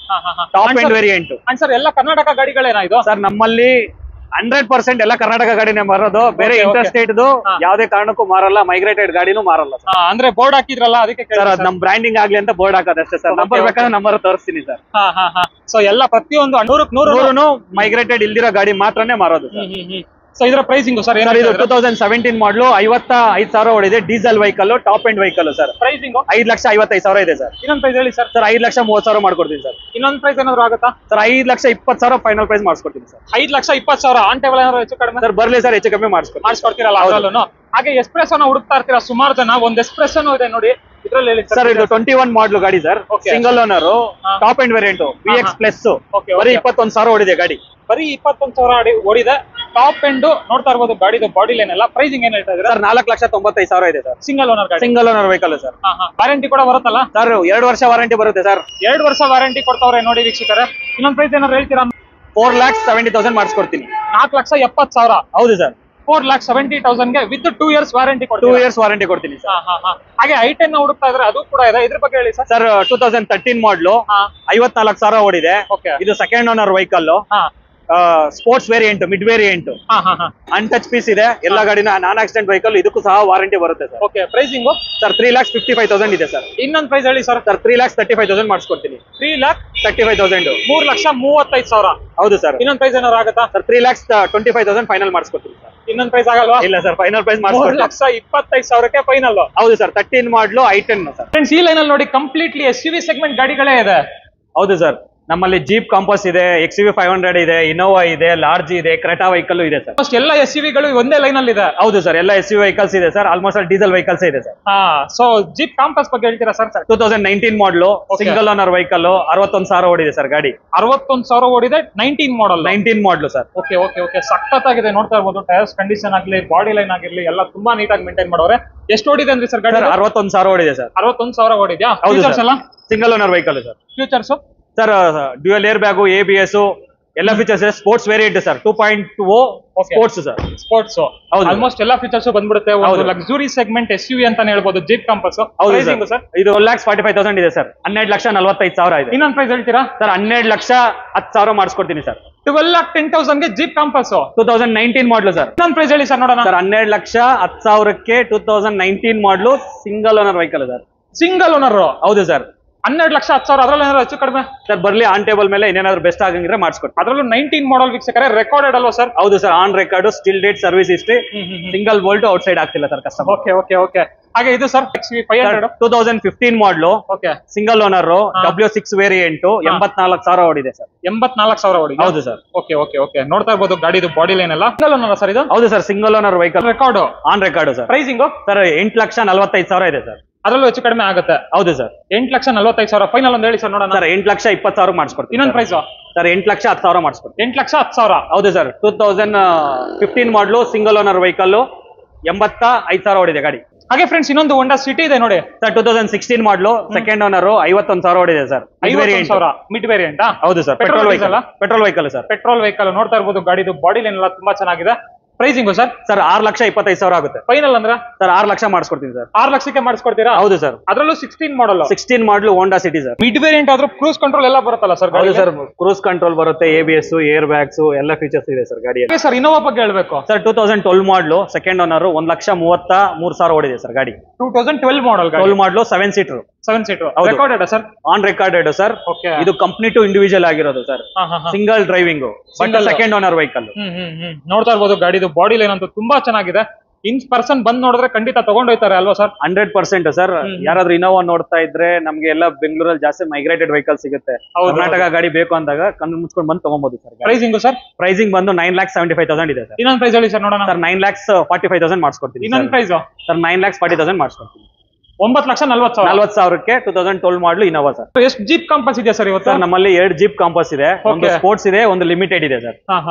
Top end variant sir. ಎಲ್ಲ ಕರ್ನಾಟಕ ಗಾಡಿಗಳೇನಾ ಇದು ಸರ್? ನಮ್ಮಲ್ಲಿ 100% ಎಲ್ಲ ಕರ್ನಾಟಕ ಗಾಡಿನೇ ಮಾರೋದು. ಬೇರೆ ಇಂಟರ್ ಸ್ಟೇಟ್ ಯಾವ್ದೇ ಕಾರಣಕ್ಕೂ ಮಾರಲ್ಲ. ಮೈಗ್ರೇಟೆಡ್ ಗಾಡಿನೂ ಮಾರಲ್ಲ ಸರ್. ಅಂದ್ರೆ ಬೋರ್ಡ್ ಹಾಕಿದ್ರಲ್ಲ ಅದಕ್ಕೆ ಸರ್ ಅದು ನಮ್ ಬ್ರ್ಯಾಂಡಿಂಗ್ ಆಗ್ಲಿ ಅಂತ ಬೋರ್ಡ್ ಹಾಕೋದಷ್ಟೇ ಸರ್. ನಂಬರ್ ಬೇಕಾದ್ರೆ ನಂಬರ್ ತೋರಿಸ್ತೀನಿ ಸರ್. ಸೊ ಎಲ್ಲ ಪ್ರತಿಯೊಂದು 100ಕ್ಕೆ 100 ಮೈಗ್ರೇಟೆಡ್ ಇಲ್ದಿರೋ ಗಾಡಿ ಮಾತ್ರನೇ ಮಾರೋದು. ಸೊ ಇದರ ಪ್ರೈಸಿಂಗ್ ಸರ್ ಇದು 2017 ಮಾಡಲು 55,000 ಓಡಿದೆ. Diesel vehicle, top end vehicle sir. Pricing 5,55,000 ಇದೆ ಸರ್. ಇನ್ನೊಂದು ಪ್ರೈಸ್ ಹೇಳಿ ಸರ್. ಸರ್ 5,30,000 ಮಾಡ್ಕೊಡ್ತೀನಿ ಸರ್. ಇನ್ನೊಂದು ಪ್ರೈಸ್ ಏನಾದ್ರು ಆಗುತ್ತಾ ಸರ್? 5,20,000 ಫೈನಲ್ ಪ್ರೈಸ್ ಮಾಡಿಸ್ಕೊಡ್ತೀನಿ ಸರ್. 5,20,000 ಆನ್ ಟೇಬಲ್ ಏನಾದ್ರು ಹೆಚ್ಚು ಕಡಿಮೆ ಸರ್ ಬರ್ಲಿ ಸರ್, ಹೆಚ್ಚು ಕಮ್ಮಿ ಮಾಡಿಸ್ಕೊಡ್ತೀರಲ್ಲ. ಹಾಗೆ ಎಸ್ಪ್ರೆಸೋನ ಹುಡುಕ್ತಾ ಇರ್ತೀರಾ ಸುಮಾರು ಜನ. ಒಂದು ಎಸ್ಪ್ರೆಸೋನು ಇದೆ ನೋಡಿ ಇದ್ರಲ್ಲಿ ಹೇಳಿ ಸರ್. ಇದು 21 ಮಾಡಲು ಗಾಡಿ sir. Single owner, top end variant, VX plus. ಬರೀ 21,000 ಓಡಿದೆ ಗಾಡಿ. ಬರೀ 21,000 ಓಡಿದೆ. ಟಾಪ್ ಎಂಡ್ ನೋಡ್ತಾ ಇರ್ಬೋದು. ಗಾಡಿದು ಬಾಡಿ ಲೈನ್ ಎಲ್ಲ. ಪ್ರೈಸಿಂಗ್ ಏನ್ ಹೇಳ್ತಾ ಇದ್ರೆ ಸರ್? 4,95,000 ಇದೆ ಸರ್. ಸಿಂಗಲ್ ಓನರ್ ಗಾಡಿ, single owner vehicle sir. Warranty ಕೂಡ ಬರುತ್ತಲ್ಲ ಸರ್? 2 ವರ್ಷ ವಾರಂಟಿ ಬರುತ್ತೆ ಸರ್. 2 ವರ್ಷ ವಾರಂಟಿ ಕೊಡ್ತಾವ್ರೆ ನೋಡಿ ವೀಕ್ಷಕರೇ. ಇನ್ನೊಂದು ಪ್ರೈಸ್ ಏನಾದ್ರು ಹೇಳ್ತೀರಾ? 4,70,000 ಮಾಡಿಸ್ಕೊಡ್ತೀನಿ. 4,70,000. ಹೌದು ಸರ್. 4,70,000ಗೆ ವಿತ್ 2 ಇಯರ್ಸ್ ವಾರಂಟಿ ಕೊಡ್ತೀನಿ. 2 ಇಯರ್ಸ್ ವಾರಂಟಿ ಕೊಡ್ತೀನಿ ಸರ್. ಹಾಗೆ i10 ಹುಡುಕ್ತಾ ಇದ್ರೆ ಅದು ಕೂಡ ಇದೆ. ಇದ್ರ ಬಗ್ಗೆ ಹೇಳಿ ಸರ್. ಸರ್ 2013 ಮಾಡಲು 54,000 ಓಡಿದೆ. ಇದು second owner vehicle. Sports variant, mid variant, untouch piece ಇದೆ. ಎಲ್ಲ ಗಾಡಿನ ನಾನ್ ಆಕ್ಸಿಡೆಂಟ್ ವೆಹಿಕಲ್. ಇದಕ್ಕೂ ಸಹ ವಾರಂಟಿ ಬರುತ್ತೆ ಸರ್. ಓಕೆ. ಪ್ರೈಸಿಂಗ್ ಸರ್ 3,55,000 ಇದೆ ಸರ್. ಇನ್ನೊಂದು ಪ್ರೈಸ್ ಹೇಳಿ ಸರ್. ಸರ್ 3,35,000 ಮಾಡಿಸ್ಕೊಡ್ತೀನಿ. 3,35,000. 3,35,000. ಹೌದು ಸರ್. ಇನ್ನೊಂದು ಪ್ರೈಸ್ ಏನಾದ್ರು ಆಗುತ್ತಾ? ಸರ್ 3,25,000 ಫೈನಲ್ ಮಾಡಿಸ್ಕೊಡ್ತೀನಿ ಸರ್. ಇನ್ನೊಂದು ಪ್ರೈಸ್ ಆಗಲ್ವಾ? ಇಲ್ಲ ಸರ್, ಫೈನಲ್ ಪ್ರೈಸ್ ಮಾಡಿಸ್ಕೊಡ್ತೀನಿ. 3,25,000ಕ್ಕೆ ಫೈನಲ್. ಹೌದು sir. 13 model i10 sir. Friends, ಈ ಲೈನ್ ಅಲ್ಲಿ ನೋಡಿ ಕಂಪ್ಲೀಟ್ಲಿ SUV ಸೆಗ್ಮೆಂಟ್ ಗಾಡಿಗಳೇ ಇದೆ. ಹೌದು ಸರ್. ನಮ್ಮಲ್ಲಿ ಜೀಪ್ ಕಾಂಪಸ್ ಇದೆ, XUV 500 ಇದೆ, ಇನೋವಾ ಇದೆ, ಲಾರ್ಜ್ ಇದೆ, ಕ್ರೆಟಾ ವೆಹಿಕಲ್ ಇದೆ ಸರ್. ಎಲ್ಲ SUV ಗಳು ಒಂದೇ ಲೈನ್ ಅಲ್ಲಿ ಇದೆ. ಹೌದು ಸರ್. ಎಲ್ಲ SUV ವೆಹಿಕಲ್ಸ್ ಇದೆ sir. Almost all diesel vehicles ಇದೆ ಸರ್. ಸೊ ಜೀಪ್ ಕಾಂಪಸ್ ಬಗ್ಗೆ ಹೇಳ್ತೀರಾ ಸರ್? 2019 ಮಾಡಲು ಸಿಂಗಲ್ ಓನರ್ ವೆಹಿಕಲ್. 61,000 ಓಡಿದೆ ಸರ್ ಗಾಡಿ. 61,000 ಓಡಿದೆ. 19 ಮಾಡಲು ಸರ್. Okay okay okay. ಸಖತ್ತಾಗಿದೆ. ನೋಡ್ತಾ ಇರ್ಬೋದು. ಟೈರ್ಸ್ ಕಂಡೀಷನ್ ಆಗ್ಲಿ, ಬಾಡಿ ಲೈನ್ ಆಗಿರ್ಲಿ ಎಲ್ಲ ತುಂಬಾ ನೀಟಾಗಿ ಮೇಂಟೈನ್ ಮಾಡೋರೆ. ಎಷ್ಟು ಓಡಿದೆ ಅಂದ್ರೆ ಸರ್ ಗಾಡಿ? 61,000 ಓಡಿದೆ ಸರ್. 61,000 ಓಡಿದ್ಯಾ? ಫೀಚರ್ಸ್ ಎಲ್ಲ single owner vehicle sir. Futures sir dual air bag, ABS ಎಲ್ಲ features. Sports variant sir. 2.0 sports sir. Sports almost ಎಲ್ಲ ಫೀಚರ್ಸ್ ಬಂದ್ಬಿಡುತ್ತೆ. ಒಂದು ಲಕ್ಸುರಿ ಸೆಗ್ಮೆಂಟ್ SUV ಅಂತಾನೆ ಹೇಳ್ಬೋದು ಜೀಪ್ ಕಾಂಪಸ್. ಹೌದು ಸರ್. ಇದು 1,45,000 ಇದೆ ಸರ್. 12,45,000 ಇದೆ. ಇನ್ನೊಂದು ಪ್ರೈಸ್ ಹೇಳ್ತೀರಾ? ಸರ್ 12,10,000 ಮಾಡಿಸ್ಕೊಡ್ತೀನಿ ಸರ್. 12,10,000ಗೆ ಜೀಪ್ ಕಾಂಪಸ್ 2019 ಮಾಡಲು ಸರ್. ಇನ್ನೊಂದು ಪ್ರೈಸ್ ಹೇಳಿ ಸರ್ ನೋಡೋಣ. ಸರ್ 12,10,000ಕ್ಕೆ 2019 ಮಾಡಲು single owner vehicle sir. Single owner? ಹೌದು ಸರ್. 12,10,000. ಅದ್ರಲ್ಲಿ ಏನಾದ್ರು ಹೆಚ್ಚು ಕಡಿಮೆ ಸರ್ ಬರ್ಲಿ. ಆನ್ ಟೇಬಲ್ ಮೇಲೆ ಇನ್ನೇನಾದ್ರು ಬೆಸ್ಟ್ ಆಗಂಗಿದ್ರೆ ಮಾಡಿಸ್ಕೊಡ್ತೀನಿ. ಅದರಲ್ಲೂ 19 ಮಾಡಲ್ ವೀಕ್ಷಕರೇ. ರೆಕಾರ್ಡೆಡ್ ಅಲ್ವಾ ಸರ್? ಹೌದು sir. On record, still date, service history. Single bolt outside ಆಗ್ತಿಲ್ಲ sir customer. Okay okay okay. ಹಾಗೆ ಇದು ಸರ್ XUV 500 2015 ಮಾಡಲು. Okay. Single owner, W6 variant. 84,000 ಓಡಿದೆ ಸರ್. 84,000 ಓಡಿದೆ. ಹೌದು ಸರ್. Okay okay okay. ನೋಡ್ತಾ ಇರ್ಬೋದು ಗಾಡಿದು ಬಾಡಿ ಲೈನ್ ಎಲ್ಲ. ಸಿಂಗಲ್ ಓನರ್ ಸರ್ ಇದು? ಹೌದು sir. Single owner vehicle. Record on record sir. Pricing sir 8,45,000 ಇದೆ ಸರ್. ಅದರಲ್ಲೂ ಹೆಚ್ಚು ಕಡಿಮೆ ಆಗುತ್ತೆ. ಹೌದು ಸರ್. 8,45,000 ಫೈನಲ್ ಒಂದು ಹೇಳಿ ಸರ್ ನೋಡೋಣ. ಸರ್ 8,20,000 ಮಾಡಿಸ್ಕೊಡ್ತೀನಿ. ಇನ್ನೊಂದು ಪ್ರೈಸ್ ಸರ್ 8,10,000 ಮಾಡಿಸ್ಕೊಡ್ತೀನಿ. 8,10,000. ಹೌದು ಸರ್. 2015 ಮಾಡಲು ಸಿಂಗಲ್ ಓನರ್ ವೆಹಿಕಲ್. 85,000 ಓಡಿದೆ ಗಾಡಿ. ಹಾಗೆ ಫ್ರೆಂಡ್ಸ್, ಇನ್ನೊಂದು ಹೋಂಡಾ ಸಿಟಿ ಇದೆ ನೋಡಿ ಸರ್. 2016 ಮಾಡಲು ಸೆಕೆಂಡ್ ಓನರ್. 51,000 ಓಡಿದೆ ಸರ್. 51,000 mid variant. ಹೌದು sir. Petrol vehicle. Petrol vehicle sir. Petrol vehicle. ನೋಡ್ತಾ ಇರ್ಬೋದು ಗಾಡಿದು ಬಾಡಿ ಲೈನ್ ಎಲ್ಲ ತುಂಬಾ ಚೆನ್ನಾಗಿದೆ. Pricing sir? ಸರ್ 6,25,000 ಆಗುತ್ತೆ. ಫೈನಲ್ ಅಂದ್ರೆ ಸರ್ 6 ಲಕ್ಷ ಮಾಡಿಸ್ಕೊಡ್ತೀನಿ ಸರ್. 6 ಲಕ್ಷಕ್ಕೆ ಮಾಡಿಸ್ಕೊಡ್ತೀರಾ? ಹೌದು ಸರ್. ಅದರಲ್ಲೂ 16 ಮಾಡಲ್. 16 ಮಾಡಲು Honda City sir. Mid variant ಆದ್ರೂ ಕ್ರೂಸ್ ಕಂಟ್ರೋಲ್ ಎಲ್ಲ ಬರುತ್ತಲ್ಲ ಸರ್? ಹೌದು ಸರ್. ಕ್ರೂಸ್ ಕಂಟ್ರೋಲ್ ಬರುತ್ತೆ, ABS, ಏರ್ ಬ್ಯಾಗ್ಸ್ ಎಲ್ಲ ಫೀಚರ್ಸ್ ಇದೆ ಸರ್ ಗಾಡಿಯಲ್ಲಿ. ಸರ್ ಇನ್ನೋವಾ ಬಗ್ಗೆ ಹೇಳ್ಬೇಕು ಸರ್. 2012 ಮಾಡಲು ಸೆಕೆಂಡ್ ಓನರ್. 1,33,000 ಓಡಿದೆ ಸರ್ ಗಾಡಿ. 2012 ಮಾಡಲ್. 12 ಮಾಡಲು 7 seater. 7 seater. Recorded sir? On recorded sir. Okay. ಇದು ಕಂಪ್ನಿ ಟು ಇಂಡಿವಿಜುವಲ್ ಆಗಿರೋದು sir. Single driving, but second owner vehicle. ನೋಡ್ತಾ ಇರ್ಬೋದು ಗಾಡಿದು ಬಾಡಿ ಲೈನ್ ಅಂತೂ ತುಂಬಾ ಚೆನ್ನಾಗಿದೆ. ಇನ್ ಪರ್ಸನ್ ಬಂದ್ ನೋಡಿದ್ರೆ ಖಂಡಿತ ತಗೊಂಡೋಯ್ತಾರೆ ಅಲ್ವಾ ಸರ್? 100% ಸರ್. ಯಾರಾದ್ರೂ ಇನೋವಾ ನೋಡ್ತಾ ಇದ್ರೆ ನಮ್ಗೆ ಎಲ್ಲ ಬೆಂಗಳೂರಲ್ಲಿ ಜಾಸ್ತಿ ಮೈಗ್ರೇಟೆಡ್ ವೆಹಿಕಲ್ ಸಿಗುತ್ತೆ. ಕರ್ನಾಟಕ ಗಾಡಿ ಬೇಕು ಅಂದಾಗ ಕಣ್ಣು ಮುಚ್ಕೊಂಡು ಬಂದು ತಗೊಬಹುದು ಸರ್. Pricing sir? ಪ್ರೈಸಿಂಗ್ ಬಂದು 9,75,000 ಇದೆ ಸರ್. ಇನ್ನೊಂದು ಪ್ರೈಸ್ ಹೇಳಿ ಸರ್ ನೋಡೋಣ. ಸರ್ 9,45,000 ಮಾಡಿಸ್ಕೊಡ್ತೀನಿ. ಇನ್ನೊಂದು ಪ್ರೈಸ್ ಸರ್ 9,40,000 ಮಾಡಿಸ್ಕೊಡ್ತೀನಿ. 9,40,000 2012 ಮಾಡಲು ಇನೋವಾ ಸರ್. ಎಷ್ಟು ಜೀಪ್ ಕಾಂಪಸ್ ಇದೆ ಸರ್ ಇವತ್ತು? ಸರ್ ನಮ್ಮಲ್ಲಿ 2 ಜೀಪ್ ಕಾಂಪಸ್ ಇದೆ, ಒಂದು ಸ್ಪೋರ್ಟ್ಸ್ ಇದೆ, ಒಂದು ಲಿಮಿಟೆಡ್ ಇದೆ ಸರ್.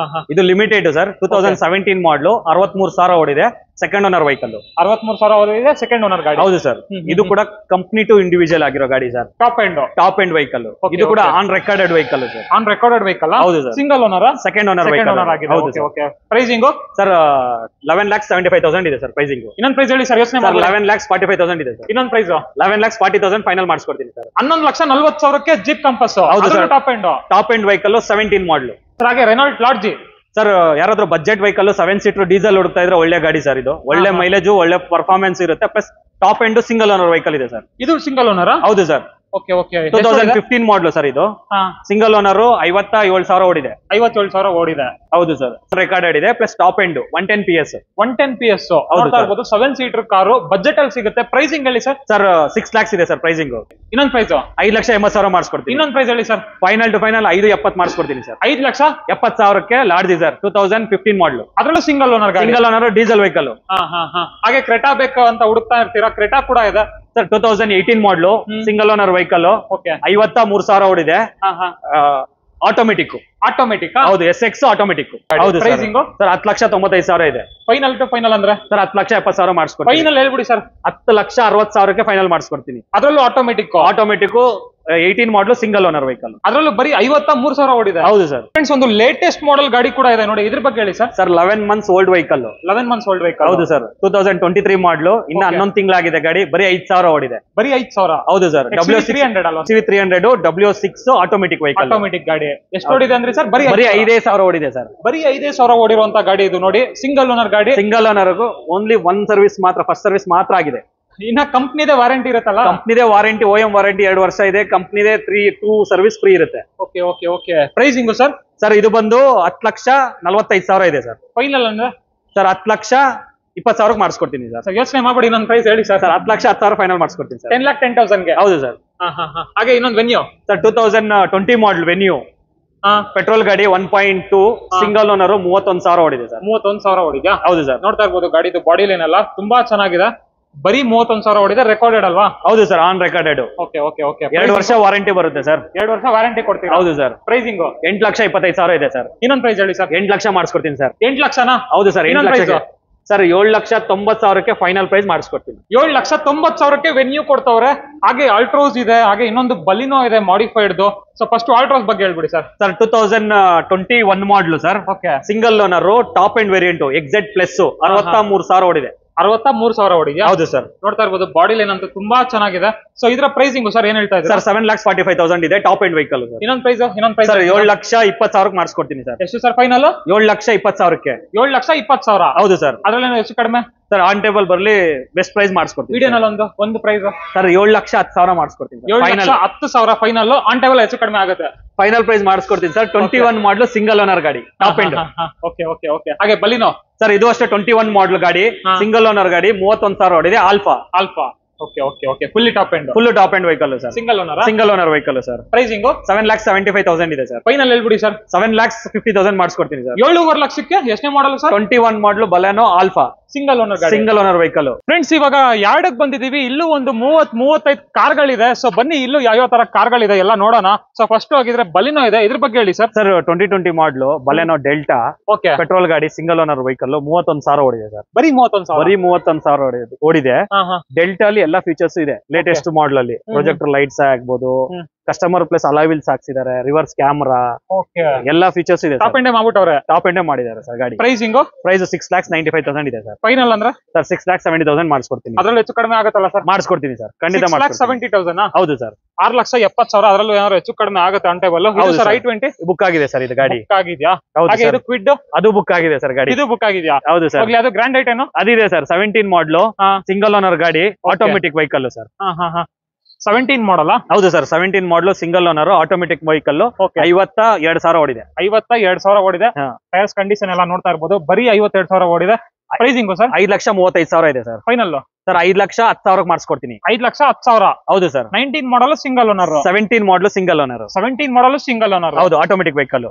ಇದು ಲಿಮಿಟೆಡ್ ಸರ್, 2017 ಮಾಡಲು, 63,000 ಓಡಿದೆ, ಸೆಕೆಂಡ್ ಓನರ್ ವೆಹಿಕಲ್. 63,000 ಓಡಿದೆ, ಸೆಕೆಂಡ್ ಓನರ್ ಗಾಡಿ. ಹೌದು ಸರ್. ಇದು ಕೂಡ ಕಂಪ್ನಿ ಟು ಇಂಡಿವಿಜುವಲ್ ಆಗಿರೋ ಗಾಡಿ ಸರ್. Top end vehicle. ಇದು ಕೂಡ on recorded vehicle sir. On recorded vehicle. ಹೌದು sir. Single owner, second owner vehicle ಆಗಿದೆ. ಓಕೆ. ಪ್ರೈಸಿಂಗ್ ಸರ್ 11,75,000 ಇದೆ ಸರ್ ಪ್ರೈಸಿಂಗ್. ಇನ್ನೊಂದು ಪ್ರೈಸ್ ಹೇಳಿ ಸರ್. ಯೋಚನೆ ಮಾಡಿ. 11,45,000 ಇದೆ ಸರ್. ಇನ್ನೊಂದು ಪ್ರೈಸ್ 11,40,000 ಫೈನಲ್ ಮಾಡಿಸ್ಕೊಡ್ತೀನಿ ಸರ್. 11,40,000 Jeep Compass. ಹೌದು sir. Top end vehicle 17 model. ಹಾಗೆ ರೆನಾಲ್ಟ್ ಲಾಡ್ಜಿ ಸರ್. ಯಾರಾದ್ರೂ ಬಜೆಟ್ ವೆಹಿಕಲ್ 7 ಸೀಟರ್ ಡೀಸೆಲ್ ಹುಡುಕ್ತಾ ಇದ್ರೆ ಒಳ್ಳೆ ಗಾಡಿ ಸರ್. ಇದು ಒಳ್ಳೆ ಮೈಲೇಜ್, ಒಳ್ಳೆ ಪರ್ಫಾರ್ಮೆನ್ಸ್ ಇರುತ್ತೆ. Plus top end single owner vehicle ಇದೆ ಸರ್. ಇದು ಸಿಂಗಲ್ ಓನರ್? ಹೌದು ಸರ್. 2015 ಮಾಡಲು ಸರ್. ಇದು ಸಿಂಗಲ್ ಓನರ್, 57,000 ಓಡಿದೆ. 57,000 ಓಡಿದೆ. ಹೌದು ಸರ್. ರೆಕಾರ್ಡೆಡ್ ಇದೆ, plus top end 110 PS. 110 PS. 7 seater car budget ಅಲ್ಲಿ ಸಿಗುತ್ತೆ. ಪ್ರೈಸಿಂಗ್ ಹೇಳಿ ಸರ್. ಸರ್ 6 lakhs ಇದೆ ಸರ್ ಪ್ರೈಸಿಂಗ್. ಇನ್ನೊಂದು ಪ್ರೈಸ್ 5,80,000 ಮಾಡಿಸ್ಕೊಡ್ತೀನಿ. ಇನ್ನೊಂದು ಪ್ರೈಸ್ ಹೇಳಿ ಸರ್. ಫೈನಲ್ ಟು ಫೈನಲ್ 5,70,000 ಮಾಡಿಸ್ಕೊಡ್ತೀನಿ ಸರ್. 5,70,000 Lodgy sir. 2015 ಮಾಡಲು. ಅದರಲ್ಲೂ ಸಿಂಗಲ್ ಓನರ್ ಗಾಡಿ. Single owner diesel vehicle. ಹಾಗೆ ಕ್ರೆಟಾ ಬೇಕು ಅಂತ ಹುಡುಕ್ತಾ ಇರ್ತೀರಾ, ಕ್ರೆಟಾ ಕೂಡ ಇದೆ ಸರ್. 2018 ಮಾಡಲು, ಸಿಂಗಲ್ ಓನರ್ ವೆಹಿಕಲ್. 53,000 ಓಡಿದೆ. ಆಟೋಮೆಟಿಕ್. ಹೌದು, SX ಆಟೋಮೆಟಿಕ್. ಹೌದು. ಪ್ರೈಸಿಂಗ್ ಸರ್ 10,95,000 ಇದೆ. ಫೈನಲ್ ಟು ಫೈನಲ್ ಅಂದ್ರೆ ಸರ್ 10,70,000 ಮಾಡಿಸ್ಕೊಡ್ತೀನಿ. ಫೈನಲ್ ಹೇಳ್ಬಿಡಿ ಸರ್. 10,60,000 ಫೈನಲ್ ಮಾಡಿಸ್ಕೊಡ್ತೀನಿ. ಅದರಲ್ಲೂ automatic 18 model single owner vehicle. ಅದರಲ್ಲೂ ಬರೀ 53,000 ಓಡಿದೆ. ಹೌದು ಸರ್. ಫ್ರೆಂಡ್ಸ್, ಒಂದು ಲೇಟೆಸ್ಟ್ ಮಾಡೆಲ್ ಗಾಡಿ ಕೂಡ ಇದೆ ನೋಡಿ, ಇದ್ರ ಬಗ್ಗೆ ಹೇಳಿ sir. Sir 11 months old vehicle. 11 months old vehicle. ಹೌದು ಸರ್. 2023 ಮಾಡಲು, ಇನ್ನು 11 ತಿಂಗಳಾಗಿದೆ ಗಾಡಿ. ಬರೀ 5,000 ಓಡಿದೆ. ಬರೀ 5,000? ಹೌದು ಸರ್. W300 ಅಲ್ವಾ? CV300 W6 automatic vehicle. Automatic ಗಾಡಿ. ಎಷ್ಟು ಓಡಿದೆ ಅಂದ್ರೆ ಸರ್? ಬರೀ 5,000 ಓಡಿದೆ ಸರ್. ಬರೀ 5,000 ಓಡಿರುವಂತ ಗಾಡಿ ಇದು ನೋಡಿ. ಸಿಂಗಲ್ ಓನರ್ ಗಾಡಿ. ಸಿಂಗಲ್ ಓನರ್ ಓನ್ಲಿ 1 ಸರ್ವಿಸ್ ಮಾತ್ರ, ಫಸ್ಟ್ ಸರ್ವಿಸ್ ಮಾತ್ರ ಆಗಿದೆ. ಇನ್ನ ಕಂಪ್ನಿದೇ ವಾರಂಟಿ ಇರುತ್ತಲ್ಲ? ಕಂಪ್ನಿದೇ ವಾರಂಟಿ, OEM ವಾರಂಟಿ 2 ವರ್ಷ ಇದೆ. ಕಂಪ್ನಿದೇ 2 ಸರ್ವಿಸ್ ಫ್ರೀ ಇರುತ್ತೆ. ಓಕೆ. Pricing sir? ಸರ್ ಇದು ಬಂದು 10,45,000 ಇದೆ ಸರ್. ಫೈನಲ್ ಅಂದ್ರೆ ಸರ್ 10,20,000 ಮಾಡಿಸ್ಕೊಡ್ತೀನಿ ಸರ್. ಯೋಚನೆ ಮಾಡ್ಬೇಡಿ, ಇನ್ನೊಂದು ಪ್ರೈಸ್ ಹೇಳಿ ಸರ್. 10,10,000 ಫೈನಲ್ ಮಾಡಿಸ್ಕೊಡ್ತೀನಿ ಸರ್. 10,10,000 ಹೌದು ಸರ್. ಹಾಗೆ ಇನ್ನೊಂದು ವೆನ್ಯೂ ಸರ್ 2020 ಮಾಡಲ್ ವೆನ್ಯೂ. ಪೆಟ್ರೋಲ್ ಗಾಡಿ 1.2 ಸಿಂಗಲ್ ಓನರ್ 31,000 ಓಡಿದೆ ಸರ್. 31,000 ಓಡಿದ್ಯಾ? ಹೌದು ಸರ್. ನೋಡ್ತಾ ಇರ್ಬೋದು ಗಾಡಿದು ಬಾಡಿ ಲೈನ್ ಎಲ್ಲ ತುಂಬಾ ಚೆನ್ನಾಗಿದೆ. ಬರೀ 31,000 ಓಡಿದೆ. ರೆಕಾರ್ಡೆಡ್ ಅಲ್ವಾ? ಹೌದು ಸರ್. On recorded. ಓಕೆ. 2 ವರ್ಷ ವಾರಂಟಿ ಬರುತ್ತೆ ಸರ್. 2 ವರ್ಷ ವಾರಂಟಿ ಕೊಡ್ತೀರಾ? ಹೌದು ಸರ್. ಪ್ರೈಸಿಂಗ್ 8,25,000 ಇದೆ ಸರ್. ಇನ್ನೊಂದು ಪ್ರೈಸ್ ಹೇಳಿ ಸರ್. 8 ಲಕ್ಷ ಮಾಡಿಸ್ಕೊಡ್ತೀನಿ ಸರ್. 8 ಲಕ್ಷನಾ? ಹೌದು sir. 8 lakh sir. 7,90,000 final price ಮಾಡಿಸ್ಕೊಡ್ತೀನಿ. 7,90,000 ವೆನ್ಯೂ ಕೊಡ್ತವ್ರೆ. ಹಾಗೆ ಆಲ್ಟ್ರೋಸ್ ಇದೆ, ಹಾಗೆ ಇನ್ನೊಂದು ಬಲಿನೋ ಇದೆ ಮಾಡಿಫೈಡ್. ಸೊ ಫಸ್ಟ್ ಆಲ್ಟ್ರೋಸ್ ಬಗ್ಗೆ ಹೇಳ್ಬಿಡಿ ಸರ್. ಸರ್ 2021 ಮಾಡಲು sir. Single owner top end variant XZ plus 63,000 ಓಡಿದೆ. 63,000 ಓಡಿದ್ಯಾ? ಹೌದು ಸರ್. ನೋಡ್ತಾ ಇರ್ಬೋದು ಬಾಡಿ ಲೈನ್ ಅಂತೂ ತುಂಬಾ ಚೆನ್ನಾಗಿದೆ. ಸೊ ಇದರ ಪ್ರೈಸಿಂಗ್ ಸರ್ ಏನ್ ಹೇಳ್ತಾ ಇದ್ದಾರೆ? ಸರ್ 7,45,000 ಇದೆ ಟಾಪ್ ಎಂಡ್ ವೆಹಿಕಲ್. ಇನ್ನೊಂದು ಪ್ರೈಸ್ ಸರ್ 7,20,000 ಮಾಡಿಸ್ಕೊಡ್ತೀನಿ ಸರ್. ಎಷ್ಟು ಸರ್ ಫೈನಲ್? 7,20,000. 7,20,000. ಹೌದು ಸರ್. ಅದ್ರಲ್ಲಿ ಹೆಚ್ಚು ಕಡಿಮೆ ಸರ್ ಆನ್ ಟೇಬಲ್ ಬರ್ಲಿ ಬೆಸ್ಟ್ ಪ್ರೈಸ್ ಮಾಡಿಸ್ಕೊಡ್ತೀನಿ. ವಿಡಿಯೋನಲ್ಲಿ ಒಂದು ಪ್ರೈಸ್ ಸರ್ 7,10,000 ಮಾಡಿಸ್ಕೊಡ್ತೀನಿ. 7,10,000 ಫೈನಲ್. ಆನ್ ಟೇಬಲ್ ಹೆಚ್ಚು ಕಡಿಮೆ ಆಗುತ್ತೆ. ಫೈನಲ್ ಪ್ರೈಸ್ ಮಾಡಿಸ್ಕೊಡ್ತೀನಿ ಸರ್. 21 ಮಾಡಲು ಸಿಂಗಲ್ ಓನರ್ ಗಾಡಿ ಟಾಪ್ ಎಂಡ್. ಓಕೆ. ಹಾಗೆ ಬಲಿನೋ ಸರ್ ಇದು ಅಷ್ಟೇ 21 ಮಾಡಲ್ ಗಾಡಿ, ಸಿಂಗಲ್ ಓನರ್ ಗಾಡಿ, 31,000 ಓಡಿದೆ. Alpha. Okay. Full top end vehicle sir. Single owner vehicle sir. Pricing 7,75,000 ಇದೆ ಸರ್. ಫೈನಲ್ ಹೇಳ್ಬಿಡಿ ಸರ್. 7,50,000 ಮಾಡಿಸ್ಕೊಡ್ತೀನಿ ಸರ್. 7.5 ಲಕ್ಷಕ್ಕೆ ಎಷ್ಟನೇ ಮಾಡಲ್ ಸರ್? 21 ಮಾಡಲು Baleno alpha single owner vehicle. Friends, ಇವಾಗ ಯಾರ್ಡಕ್ ಬಂದಿದೀವಿ. ಇಲ್ಲೂ ಒಂದು 30-35 ಕಾರ್ಗಳಿದೆ. ಸೊ ಬನ್ನಿ, ಇಲ್ಲೂ ಯಾವ ತರ ಕಾರ್ಗಳಿದೆ ಎಲ್ಲ ನೋಡೋಣ. ಸೊ ಫಸ್ಟ್ ಆಗಿದ್ರೆ ಬಲಿನೋ ಇದೆ, ಇದ್ರ ಬಗ್ಗೆ ಹೇಳಿ ಸರ್. ಸರ್ 2020 ಮಾಡಲು ಬಲೆನೋ ಡೆಲ್ಟಾ. ಓಕೆ. ಪೆಟ್ರೋಲ್ ಗಾಡಿ, ಸಿಂಗಲ್ ಓನರ್ ವೆಹಿಕಲ್, 31,000 ಓಡಿದೆ ಸರ್. ಬರೀ 31,000 ಓಡಿದೆ. ಡೆಲ್ಟಾ ಅಲ್ಲಿ ಎಲ್ಲ ಫೀಚರ್ಸ್ ಇದೆ. ಲೇಟೆಸ್ಟ್ ಮಾಡಲ್ ಅಲ್ಲಿ ಪ್ರೊಜೆಕ್ಟರ್ ಲೈಟ್ಸ್ ಆಗ್ಬೋದು, ಕಸ್ಟಮರ್ ಪ್ಲಸ್ ಅಲೈವಿಲ್ಸ್ ಹಾಕ್ಸಿದ್ದಾರೆ, ರಿವರ್ಸ್ ಕ್ಯಾಮ್ರಾ, ಎಲ್ಲ ಫೀಚರ್ಸ್ ಇದೆ. ಟಾಪ್ ಎಂಡ್ ಮಾಡಿದ್ದಾರೆ ಸರ್ ಗಾಡಿ. ಪ್ರೈಸ್ 6,95,000 ಇದೆ ಸರ್. ಫೈನಲ್ ಅಂದ್ರೆ ಸರ್ 6,70,000 ಮಾಡಿಸ್ಕೊಡ್ತೀನಿ. ಅದ್ರಲ್ಲಿ ಹೆಚ್ಚು ಕಡಿಮೆ ಆಗುತ್ತಲ್ಲ ಸರ್? ಮಾಡಿಸ್ಕೊಡ್ತೀನಿ ಸರ್, ಖಂಡಿತ. 6,70,000. ಹೌದು ಸರ್. 6,70,000 ಅದರಲ್ಲೂ ಏನಾದ್ರು ಹೆಚ್ಚು ಕಡಿಮೆ ಆಗುತ್ತೆ ಆನ್ ಟೇಬಲ್. I20 ಬುಕ್ ಆಗಿದೆ ಸರ್. ಇದು ಗಾಡಿ ಆಗಿದ್ಯಾ? ಹಾಗೆ ಇದು ಕ್ವಿಡ್ ಅದು ಬುಕ್ ಆಗಿದೆ ಸರ್. ಗಾಡಿ ಇದು ಬುಕ್ ಆಗಿದ್ಯಾ? ಹೌದು ಸರ್. ಅದು ಗ್ರ್ಯಾಂಡ್ ಐಟೇನು ಅದಿದೆ ಸರ್. 17 ಮಾಡಲು, ಸಿಂಗಲ್ ಓನರ್ ಗಾಡಿ, ಆಟೋಮೆಟಿಕ್ ವೆಹಿಕಲ್ ಸರ್. 17 ಮಾಡಲ್. ಹೌದು ಸರ್. 17 ಮಾಡಲು, ಸಿಂಗಲ್ ಓನರ್, ಆಟೋಮೆಟಿಕ್ ವೆಹಿಕಲ್. 52,000 ಓಡಿದೆ. 52,000 ಓಡಿದೆ. ಟೈರ್ಸ್ ಕಂಡೀಷನ್ ಎಲ್ಲ ನೋಡ್ತಾ ಇರ್ಬೋದು. ಬರೀ 52,000 ಓಡಿದೆ. ಪ್ರೈಸಿಂಗ್ ಸರ್ 5,35,000 ಇದೆ ಸರ್. Final sir 5,10,000 ಮಾಡಿಸ್ಕೊಡ್ತೀನಿ. 5,10,000. ಹೌದು sir. 19 model single owner. 17 model single owner. 17 model single owner. ಹೌದು, ಆಟೋಮೆಟಿಕ್ ವೆಹಿಕಲ್.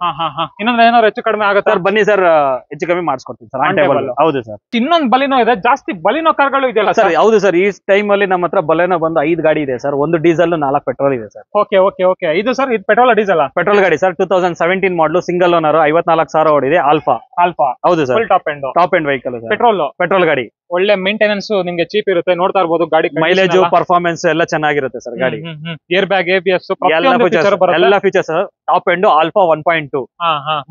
ಇನ್ನೊಂದು ಏನಾದ್ರು ಹೆಚ್ಚು ಕಡಿಮೆ ಆಗುತ್ತೆ ಸರ್? ಬನ್ನಿ ಸರ್, ಹೆಚ್ಚು ಕಮ್ಮಿ ಮಾಡಿಸ್ಕೊಡ್ತೀನಿ ಸರ್. On table. ಹೌದು ಸರ್. ಇನ್ನೊಂದು ಬಲಿನೋ ಇದೆ, ಜಾಸ್ತಿ ಬಲಿನೋ ಕಾರ್ಗಳು ಇದೆಯಲ್ಲ ಸರ್? ಹೌದು ಸರ್, ಈ ಟೈಮ್ ಅಲ್ಲಿ ನಮ್ಮ ಹತ್ರ ಬಲೆನೋ ಬಂದು 5 ಗಾಡಿ ಇದೆ ಸರ್. 1 ಡೀಸೆಲ್ 4 ಪೆಟ್ರೋಲ್ ಇದೆ ಸರ್. Okay okay okay. ಇದು ಸರ್ ಇದು ಪೆಟ್ರೋಲ್ ಡೀಸೆಲ್? ಪೆಟ್ರೋಲ್ ಗಾಡಿ ಸರ್. 2017 ಮಾಡಲ್ ಸಿಂಗಲ್ ಓನರ್, 54,000 ಓಡಿದೆ. ಆಲ್ಫಾ. ಹೌದು sir. Top end vehicle sir. Petrol ಗಾಡಿ. ಒಳ್ಳೆ ಮೇಂಟೆನೆನ್ಸ್, ನಿಮ್ಗೆ ಚೀಪ್ ಇರುತ್ತೆ. ನೋಡ್ತಾ ಇರಬಹುದು ಗಾಡಿ ಮೈಲೇಜ್, ಪರ್ಫಾರ್ಮೆನ್ಸ್ ಎಲ್ಲ ಚೆನ್ನಾಗಿರುತ್ತೆ ಸರ್ ಗಾಡಿ. ಏರ್ ಬ್ಯಾಗ್, ABS ಎಲ್ಲ features top end. Alpha 1.2.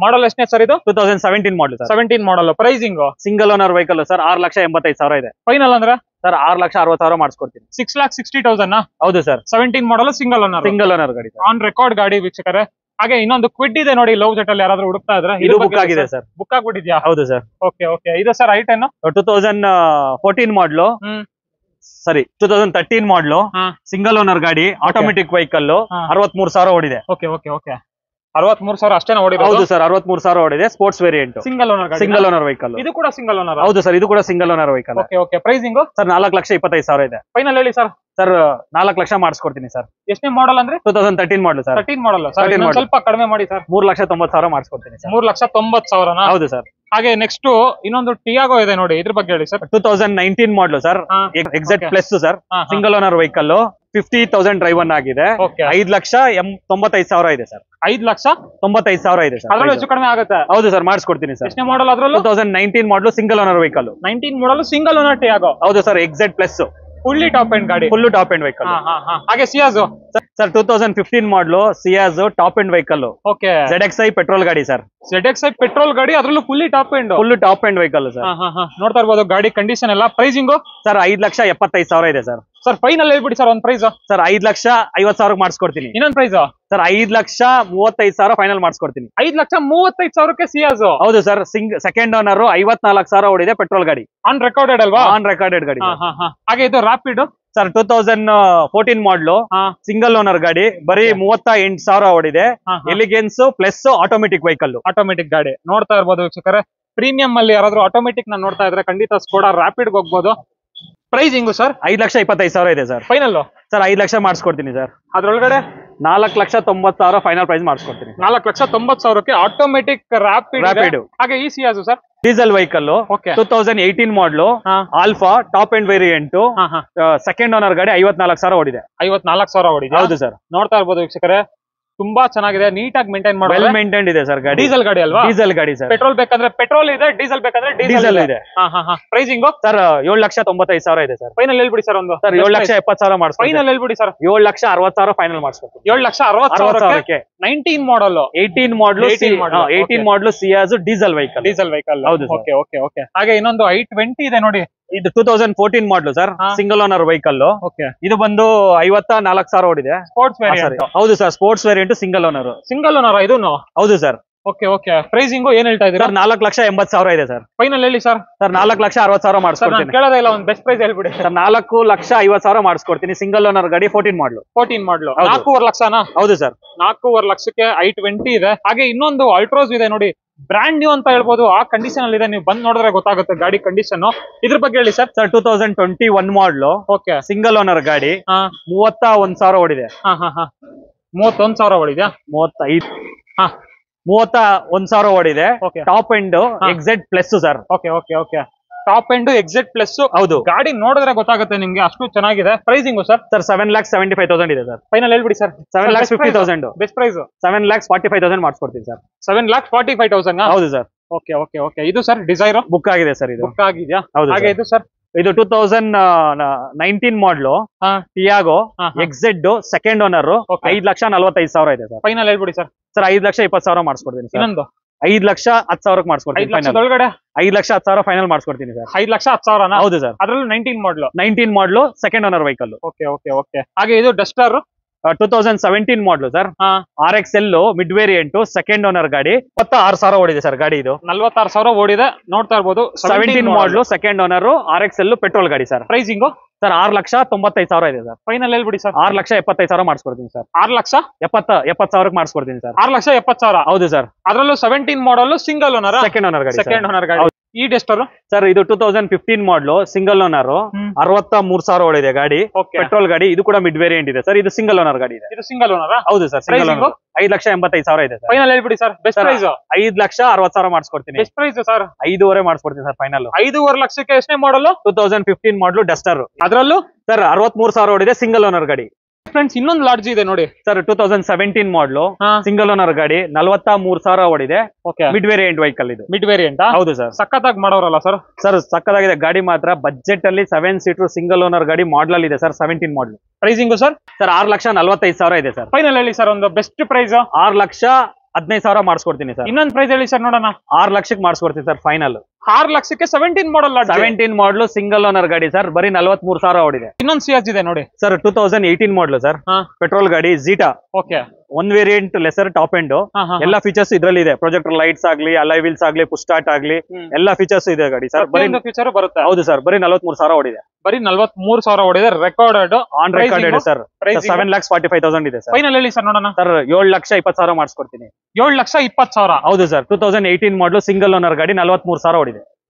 Model ಎಷ್ಟನೇ ಸರ್ ಇದು? 2017 model sir. 17 model. Pricing single owner vehicle sir. 6,85,000 ಇದೆ. ಫೈನಲ್ ಅಂದ್ರೆ ಸರ್ 6,60,000 ಮಾಡಿಸ್ಕೊಡ್ತೀನಿ. 6,60,000. ಹೌದು ಸರ್. 17 ಮಾಡಲ್ ಸಿಂಗಲ್ ಓನರ್ ಗಾಡಿ. ಆನ್ ರೆಕಾರ್ಡ್ ಗಾಡಿ ವೀಕ್ಷಕರೇ. ಹಾಗೆ ಇನ್ನೊಂದು ಕ್ವಿಡ್ ಇದೆ ನೋಡಿ, ಲವ್ ಜೆಟ್ ಅಲ್ಲಿ ಯಾರಾದ್ರೂ ಹುಡುಕ್ತಾ ಇದ್ರೆ ಇದು ಬುಕ್ ಆಗಿದೆ ಸರ್. ಬುಕ್ ಆಗ್ಬಿಟ್ಟಿದ್ಯಾ? ಹೌದು ಸರ್. Okay okay. ಇದು ಸರ್ ಐಟ್ ಏನು? 2014 ಮಾಡಲು. ಸರಿ, 2013 ಮಾಡಲು. ಸಿಂಗಲ್ ಓನರ್ ಗಾಡಿ, ಆಟೋಮೆಟಿಕ್ ವೆಹಿಕಲ್. 63,000 ಓಡಿದೆ. Okay okay okay. 63,000 ಅಷ್ಟೇನಾ ಓಡಿರೋದು? ಹೌದು ಸರ್, 63,000 ಓಡಿದೆ. Sports variant. ಸಿಂಗಲ್ ಓನರ್ ಗಾಡಿ. Single owner vehicle. ಇದು ಕೂಡ ಸಿಂಗಲ್ ಓನರ್? ಹೌದು ಸರ್, ಇದು ಕೂಡ single owner vehicle. Okay okay. Pricing sir 4,25,000 ಇದೆ. ಫೈನಲ್ ಹೇಳಿ ಸರ್. ಸರ್ 4 ಲಕ್ಷ ಮಾಡಿಸ್ಕೊಡ್ತೀನಿ ಸರ್. ಎಷ್ಟನೇ ಮಾಡಲ್ ಅಂದ್ರೆ? 2013 ಮಾಡಲ್ ಸರ್. 13 model sir. ಸ್ವಲ್ಪ ಕಡಿಮೆ ಮಾಡಿ ಸರ್. 3,90,000 ಮಾಡಿಸ್ಕೊಡ್ತೀನಿ ಸರ್. 3,90,000. ಹೌದು ಸರ್. ಹಾಗೆ ನೆಕ್ಸ್ಟ್ ಇನ್ನೊಂದು ಟಿಯಾಗೋ ಇದೆ ನೋಡಿ, ಇದ್ರ ಬಗ್ಗೆ ಹೇಳಿ sir. 2019 model sir. Exact plus sir. Single owner vehicle. 50,000 driven ಆಗಿದೆ. 5,95,000 ಇದೆ ಸರ್. 5,95,000 ಇದೆ ಸರ್. ಅದ್ರಲ್ಲಿ ಹೆಚ್ಚು ಕಡಿಮೆ ಆಗುತ್ತೆ? ಹೌದು ಸರ್, ಮಾಡಿಸ್ಕೊಡ್ತೀನಿ ಸರ್. ಎಷ್ಟನೇ ಮಾಡಲ್ ಅದ್ರಲ್ಲೂ? 2019 model single owner vehicle. 19 model single owner Tiago. ಹೌದು sir. Exact plus. Fully top end ಗಾಡಿ. Full top end vehicle. ಹಾಗೆ ಸಿಯಾಜೋ sir. 2015 model Ciaz top end vehicle. Okay. ZXi petrol ಗಾಡಿ ಸರ್. ZXi ಪೆಟ್ರೋಲ್ ಗಾಡಿ, ಅದ್ರಲ್ಲೂ fully top end. Full top end vehicle sir. ನೋಡ್ತಾ ಇರ್ಬೋದು ಗಾಡಿ ಕಂಡೀಷನ್ ಎಲ್ಲ. ಪ್ರೈಸಿಂಗ್ ಸರ್ 5,75,000 ಇದೆ ಸರ್. ಸರ್ ಫೈನಲ್ ಹೇಳ್ಬಿಡಿ ಸರ್ ಒಂದು ಪ್ರೈಸ್. ಸರ್ 5,50,000 ಮಾಡಿಸ್ಕೊಡ್ತೀನಿ. ಇನ್ನೊಂದು ಪ್ರೈಸ್ ಸರ್ 5,35,000 ಫೈನಲ್ ಮಾಡಿಸ್ಕೊಡ್ತೀನಿ. 5,35,000ಕ್ಕೆ ಸಿಯಾಜ್. ಹೌದು ಸರ್. ಸೆಕೆಂಡ್ ಓನರ್, 54,000 ಓಡಿದೆ. ಪೆಟ್ರೋಲ್ ಗಾಡಿ. ಆನ್ ರೆಕಾರ್ಡೆಡ್ ಅಲ್ವಾ? ಆನ್ ರೆಕಾರ್ಡೆಡ್ ಗಾಡಿ. ಹಾಗೆ ಇದು ರಾಪಿಡ್ ಸರ್. 2014 ಮಾಡಲು ಸಿಂಗಲ್ ಓನರ್ ಗಾಡಿ. ಬರೀ 38,000 ಓಡಿದೆ. Elegance plus automatic vehicle. Automatic ಗಾಡಿ. ನೋಡ್ತಾ ಇರ್ಬೋದು ವೀಕ್ಷಕರೇ. ಪ್ರೀಮಿಯಂ ಅಲ್ಲಿ ಯಾರಾದ್ರೂ ಆಟೋಮೆಟಿಕ್ ನ ನೋಡ್ತಾ ಇದ್ರೆ ಖಂಡಿತ ಸ್ಕೋಡಾ ರಾಪಿಡ್ ಹೋಗ್ಬೋದು. ಪ್ರೈಸಿಂಗ್ ಸರ್ 5,25,000 ಇದೆ ಸರ್. ಫೈನಲ್ ಸರ್ 5 ಲಕ್ಷ ಮಾಡಿಸ್ಕೊಡ್ತೀನಿ ಸರ್. ಅದ್ರೊಳಗಡೆ 4,90,000 ಫೈನಲ್ ಪ್ರೈಸ್ ಮಾಡಿಸ್ಕೊಡ್ತೀನಿ. 4,90,000ಕ್ಕೆ ಆಟೋಮೆಟಿಕ್ ರಾಪಿಡ್. ಹಾಗೆ ಈ Ciaz sir. Diesel vehicle. 2018 model. Alpha top end variant. Second owner ಗಾಡಿ. 54,000 ಓಡಿದೆ. 54,000 ಓಡಿದೆ. ಹೌದು ಸರ್. ನೋಡ್ತಾ ಇರ್ಬೋದು ವೀಕ್ಷಕರೇ, ತುಂಬಾ ಚೆನ್ನಾಗಿದೆ. ನೀಟಾಗಿ ಮೇಂಟೈನ್ ಮಾಡಿ. ವೆಲ್ ಮೇಂಟೈನ್ಡ್ ಇದೆ ಸರ್ ಗಾಡಿ. ಡೀಸೆಲ್ ಗಾಡಿ ಅಲ್ವಾ? ಡೀಸೆಲ್ ಗಾಡಿ ಸರ್. ಪೆಟ್ರೋಲ್ ಬೇಕಂದ್ರೆ ಪೆಟ್ರೋಲ್ ಇದೆ, ಡೀಸೆಲ್ ಬೇಕಂದ್ರೆ ಡೀಸೆಲ್ ಇದೆ. ಪ್ರೈಸಿಂಗ್ ಸರ್ 7,95,000 ಇದೆ ಸರ್. ಫೈನಲ್ ಹೇಳ್ಬಿಡಿ ಸರ್ ಒಂದು. ಸರ್ 7,70,000 ಮಾಡಿಸ್ತೀನಿ. ಫೈನಲ್ ಹೇಳ್ಬಿಡಿ ಸರ್. 7,60,000 ಫೈನಲ್ ಮಾಡಿಸ್ಕೊಡ್ತೀನಿ. 7,60,000ಕ್ಕೆ 19 ಮಾಡಲ್. 18 ಮಾಡಲು ಸಿಯಾಜ್ ಡೀಸೆಲ್ ವೆಹಿಕಲ್. ಹೌದು. Okay okay okay. ಹಾಗೆ ಇನ್ನೊಂದು i20 ಇದೆ ನೋಡಿ. ಇದು 2014 ಮಾಡಲು ಸರ್. Single owner vehicle. ಇದು ಬಂದು 54,000 ಓಡಿದೆ. Sports variant. ಹೌದು sir. Sports variant single owner. ಇದು ಹೌದು ಸರ್. Okay okay. ಪ್ರೈಸಿಂಗ್ ಏನ್ ಹೇಳ್ತಾ ಇದ್ದೀರಾ? ಸರ್ 4,80,000 ಇದೆ ಸರ್. ಫೈನಲ್ ಹೇಳಿ ಸರ್. ಸರ್ 4,60,000 ಮಾಡಿಸ್ಕೊಡ್ತೀನಿ. ಕೇಳೋದೇ ಇಲ್ಲ, ಒಂದು ಬೆಸ್ಟ್ ಪ್ರೈಸ್ ಹೇಳ್ಬಿಡಿ ಸರ್. 4,50,000 ಮಾಡಿಸ್ಕೊಡ್ತೀನಿ. ಸಿಂಗಲ್ ಓನರ್ ಗಾಡಿ. 14 ಮಾಡಲು. 4.5 ಲಕ್ಷನಾ? ಹೌದು ಸರ್. 4.5 ಲಕ್ಷಕ್ಕೆ i20 ಇದೆ. ಹಾಗೆ ಇನ್ನೊಂದು ಅಲ್ಟ್ರೋಸ್ ಇದೆ ನೋಡಿ, ಬ್ರಾಂಡ್ ನ್ಯೂ ಅಂತ ಹೇಳ್ಬೋದು. ಆ ಕಂಡೀಷನ್ ಅಲ್ಲಿ ಇದೆ, ನೀವು ಬಂದ್ ನೋಡಿದ್ರೆ ಗೊತ್ತಾಗುತ್ತೆ ಗಾಡಿ ಕಂಡೀಷನ್. ಇದ್ರ ಬಗ್ಗೆ ಹೇಳಿ ಸರ್. ಸರ್ 2021 ಮಾಡಲು. ಓಕೆ. ಸಿಂಗಲ್ ಓನರ್ ಗಾಡಿ. 31,000 ಓಡಿದೆ. 31,000 ಓಡಿದ್ಯಾ? 31,000 ಓಡಿದೆ. Top end exact plus sir. Okay okay okay. Top end exact plus. ಹೌದು. ಗಾಡಿ ನೋಡಿದ್ರೆ ಗೊತ್ತಾಗುತ್ತೆ ನಿಮ್ಗೆ, ಅಷ್ಟು ಚೆನ್ನಾಗಿದೆ. Pricing sir. ಸರ್ 7,75,000 ಇದೆ ಸರ್. ಫೈನಲ್ ಹೇಳ್ಬಿಡಿ ಸರ್. 7,50,000 best price. 7,45,000 ಮಾಡಿಸ್ಕೊಡ್ತೀನಿ ಸರ್. 7,45,000. ಹೌದು ಸರ್. Okay okay okay. ಇದು ಸರ್ ಡಿಸೈರ್ ಬುಕ್ ಆಗಿದೆ ಸರ್. ಇದು ಬುಕ್ ಆಗಿದ್ಯಾ? ಹಾಗೆ ಇದು ಸರ್. ಇದು 2019 ಮಾಡಲು. Tiago ಎಕ್ಸೆಡ್ second owner. 5,45,000 ಇದೆ ಸರ್. ಫೈನಲ್ ಹೇಳ್ಬಿಡಿ ಸರ್. ಸರ್ 5,20,000 ಮಾಡಿಸ್ಕೊಡ್ತೀನಿ ಸರ್. ಇನ್ನೊಂದು 5,10,000 ಮಾಡಿಸ್ಕೊಡ್ತೀನಿ. 5,10,000 ಫೈನಲ್ ಮಾಡಿಸ್ಕೊಡ್ತೀನಿ ಸರ್. 5,10,000. ಹೌದು ಸರ್. ಅದ್ರಲ್ಲೂ 19 ಮಾಡಲು second owner vehicle. Okay okay okay. ಹಾಗೆ ಇದು ಡಸ್ಟರ್ 2017 ಮಾಡಲು sir. RXL mid variant second owner ಗಾಡಿ. 46,000 ಓಡಿದೆ ಸರ್ ಗಾಡಿ. ಇದು 46,000 ಓಡಿದೆ. ನೋಡ್ತಾ ಇರ್ಬೋದು. 17 ಮಾಡಲು ಸೆಕೆಂಡ್ ಓನರ್ RXL ಪೆಟ್ರೋಲ್ ಗಾಡಿ ಸರ್. ಪ್ರೈಸಿಂಗ್ ಸರ್ 6,95,000 ಇದೆ ಸರ್. ಫೈನಲ್ ಹೇಳ್ಬಿಡಿ ಸರ್. 6,75,000 ಮಾಡಿಸ್ಕೊಡ್ತೀನಿ ಸರ್. 6,70,000 ಮಾಡಿಸ್ಕೊಡ್ತೀನಿ ಸರ್. 6,70,000. ಹೌದು ಸರ್. ಅದರಲ್ಲೂ 17 model single owner, second owner ಗಾಡಿ. ಸೆಕೆಂಡ್ ಓನರ್ ಗಾಡಿ. ಈ ಡೆಸ್ಟರ್ ಸರ್ ಇದು 2015 ಮಾಡಲು ಸಿಂಗಲ್ ಓನರ್, 63,000 ಓಡಿದೆ ಗಾಡಿ. ಪೆಟ್ರೋಲ್ ಗಾಡಿ. ಇದು ಕೂಡ ಮಿಡ್ ವೇರಿಯಂಟ್ ಇದೆ ಸರ್. ಇದು ಸಿಂಗಲ್ ಓನರ್ ಗಾಡಿ ಇದೆ. ಇದು ಸಿಂಗಲ್ ಓನರ್. ಹೌದು ಸರ್. ಸಿಂಗಲ್ ಓನರ್ 5,85,000 ಇದೆ ಸರ್. ಫೈನಲ್ ಹೇಳ್ಬಿಡಿ ಸರ್. ಬೆಸ್ಟ್ ಪ್ರೈಸ್ 5,60,000 ಮಾಡಿಸ್ಕೊಡ್ತೀನಿ. Best price sir. 5.5 ಮಾಡಿಸ್ಕೊಡ್ತೀನಿ ಸರ್ ಫೈನಲ್. 5.5 ಲಕ್ಷಕ್ಕೆ ಎಷ್ಟನೇ ಮಾಡಲ್? 2015 ಮಾಡಲು ಡಸ್ಟರ್. ಅದರಲ್ಲೂ ಸರ್ 63,000 ಓಡಿದೆ, ಸಿಂಗಲ್ ಓನರ್ ಗಾಡಿ. ಫ್ರೆಂಡ್ಸ್ ಇನ್ನೊಂದು ಲಾಡ್ಜ್ ಇದೆ ನೋಡಿ ಸರ್. 2017 ಮಾಡಲು ಸಿಂಗಲ್ ಓನರ್ ಗಾಡಿ, 43,000 ಓಡಿದೆ. ಮಿಡ್ ವೇರಿಯಂಟ್ ವೆಹಿಕಲ್ ಇದು. Mid variant. ಹೌದು ಸರ್. ಸಖತ್ತಾಗಿ ಮಾಡೋರಲ್ಲ ಸರ್. ಸರ್ ಸಕ್ಕತ್ತಾಗಿದೆ ಗಾಡಿ ಮಾತ್ರ. ಬಜೆಟ್ ಅಲ್ಲಿ 7 ಸೀಟರ್ ಸಿಂಗಲ್ ಓನರ್ ಗಾಡಿ ಮಾಡಲ್ ಇದೆ sir. 17 model. Pricing sir? Sir 6,45,000 ಇದೆ ಸರ್. ಫೈನಲ್ ಹೇಳಿ ಸರ್ ಒಂದು ಬೆಸ್ಟ್ ಪ್ರೈಸ್. 6,15,000 ಮಾಡಿಸ್ಕೊಡ್ತೀನಿ ಸರ್. ಇನ್ನೊಂದು ಪ್ರೈಸ್ ಹೇಳಿ ಸರ್ ನೋಡೋಣ. 6 ಲಕ್ಷಕ್ಕೆ ಮಾಡಿಸ್ಕೊಡ್ತೀನಿ ಸರ್ ಫೈನಲ್. 6 ಲಕ್ಷಕ್ಕೆ 17 ಮಾಡಲ್. 17 ಮಾಡಲು ಸಿಂಗಲ್ ಓನರ್ ಗಾಡಿ ಸರ್. ಬರೀ 43,000 ಓಡಿದೆ. ಇನ್ನೊಂದು ಸಿಯಾಜ್ ಇದೆ ನೋಡಿ ಸರ್. 2018 ಮಾಡಲು ಸರ್. ಪೆಟ್ರೋಲ್ ಗಾಡಿ zeta. Okay. 1 variant lesser top end. ಎಲ್ಲ ಫೀಚರ್ಸ್ ಇದ್ರಲ್ಲಿ ಇದೆ. ಪ್ರೊಜೆಕ್ಟರ್ ಲೈಟ್ಸ್ ಆಗ್ಲಿ, ಅಲಾಯ್ ವೀಲ್ಸ್ ಆಗ್ಲಿ, ಪುಶ್ ಸ್ಟಾರ್ಟ್ ಆಗ್ಲಿ, ಎಲ್ಲ ಫೀಚರ್ಸ್ ಇದೆ ಗಾಡಿ ಸರ್. ಬರೀ ಫ್ಯೂಚರ್ ಬರುತ್ತೆ. ಹೌದು ಸರ್. ಬರೀ 43,000 ಓಡಿದೆ. ಬರೀ 43,000 ಓಡಿದೆ. Recorded on recorded sir. 7,45,000 ಇದೆ ಸರ್. ಫೈನಲ್ ಹೇಳಿ ಸರ್ ನೋಡೋಣ. ಸರ್ 7,20,000 ಮಾಡಿಸ್ಕೊಡ್ತೀನಿ. 7,20,000. ಹೌದು ಸರ್. 2018 ಮಾಡಲು ಸಿಂಗಲ್ ಓನರ್ ಗಾಡಿ, 43,000 ಓಡಿದೆ.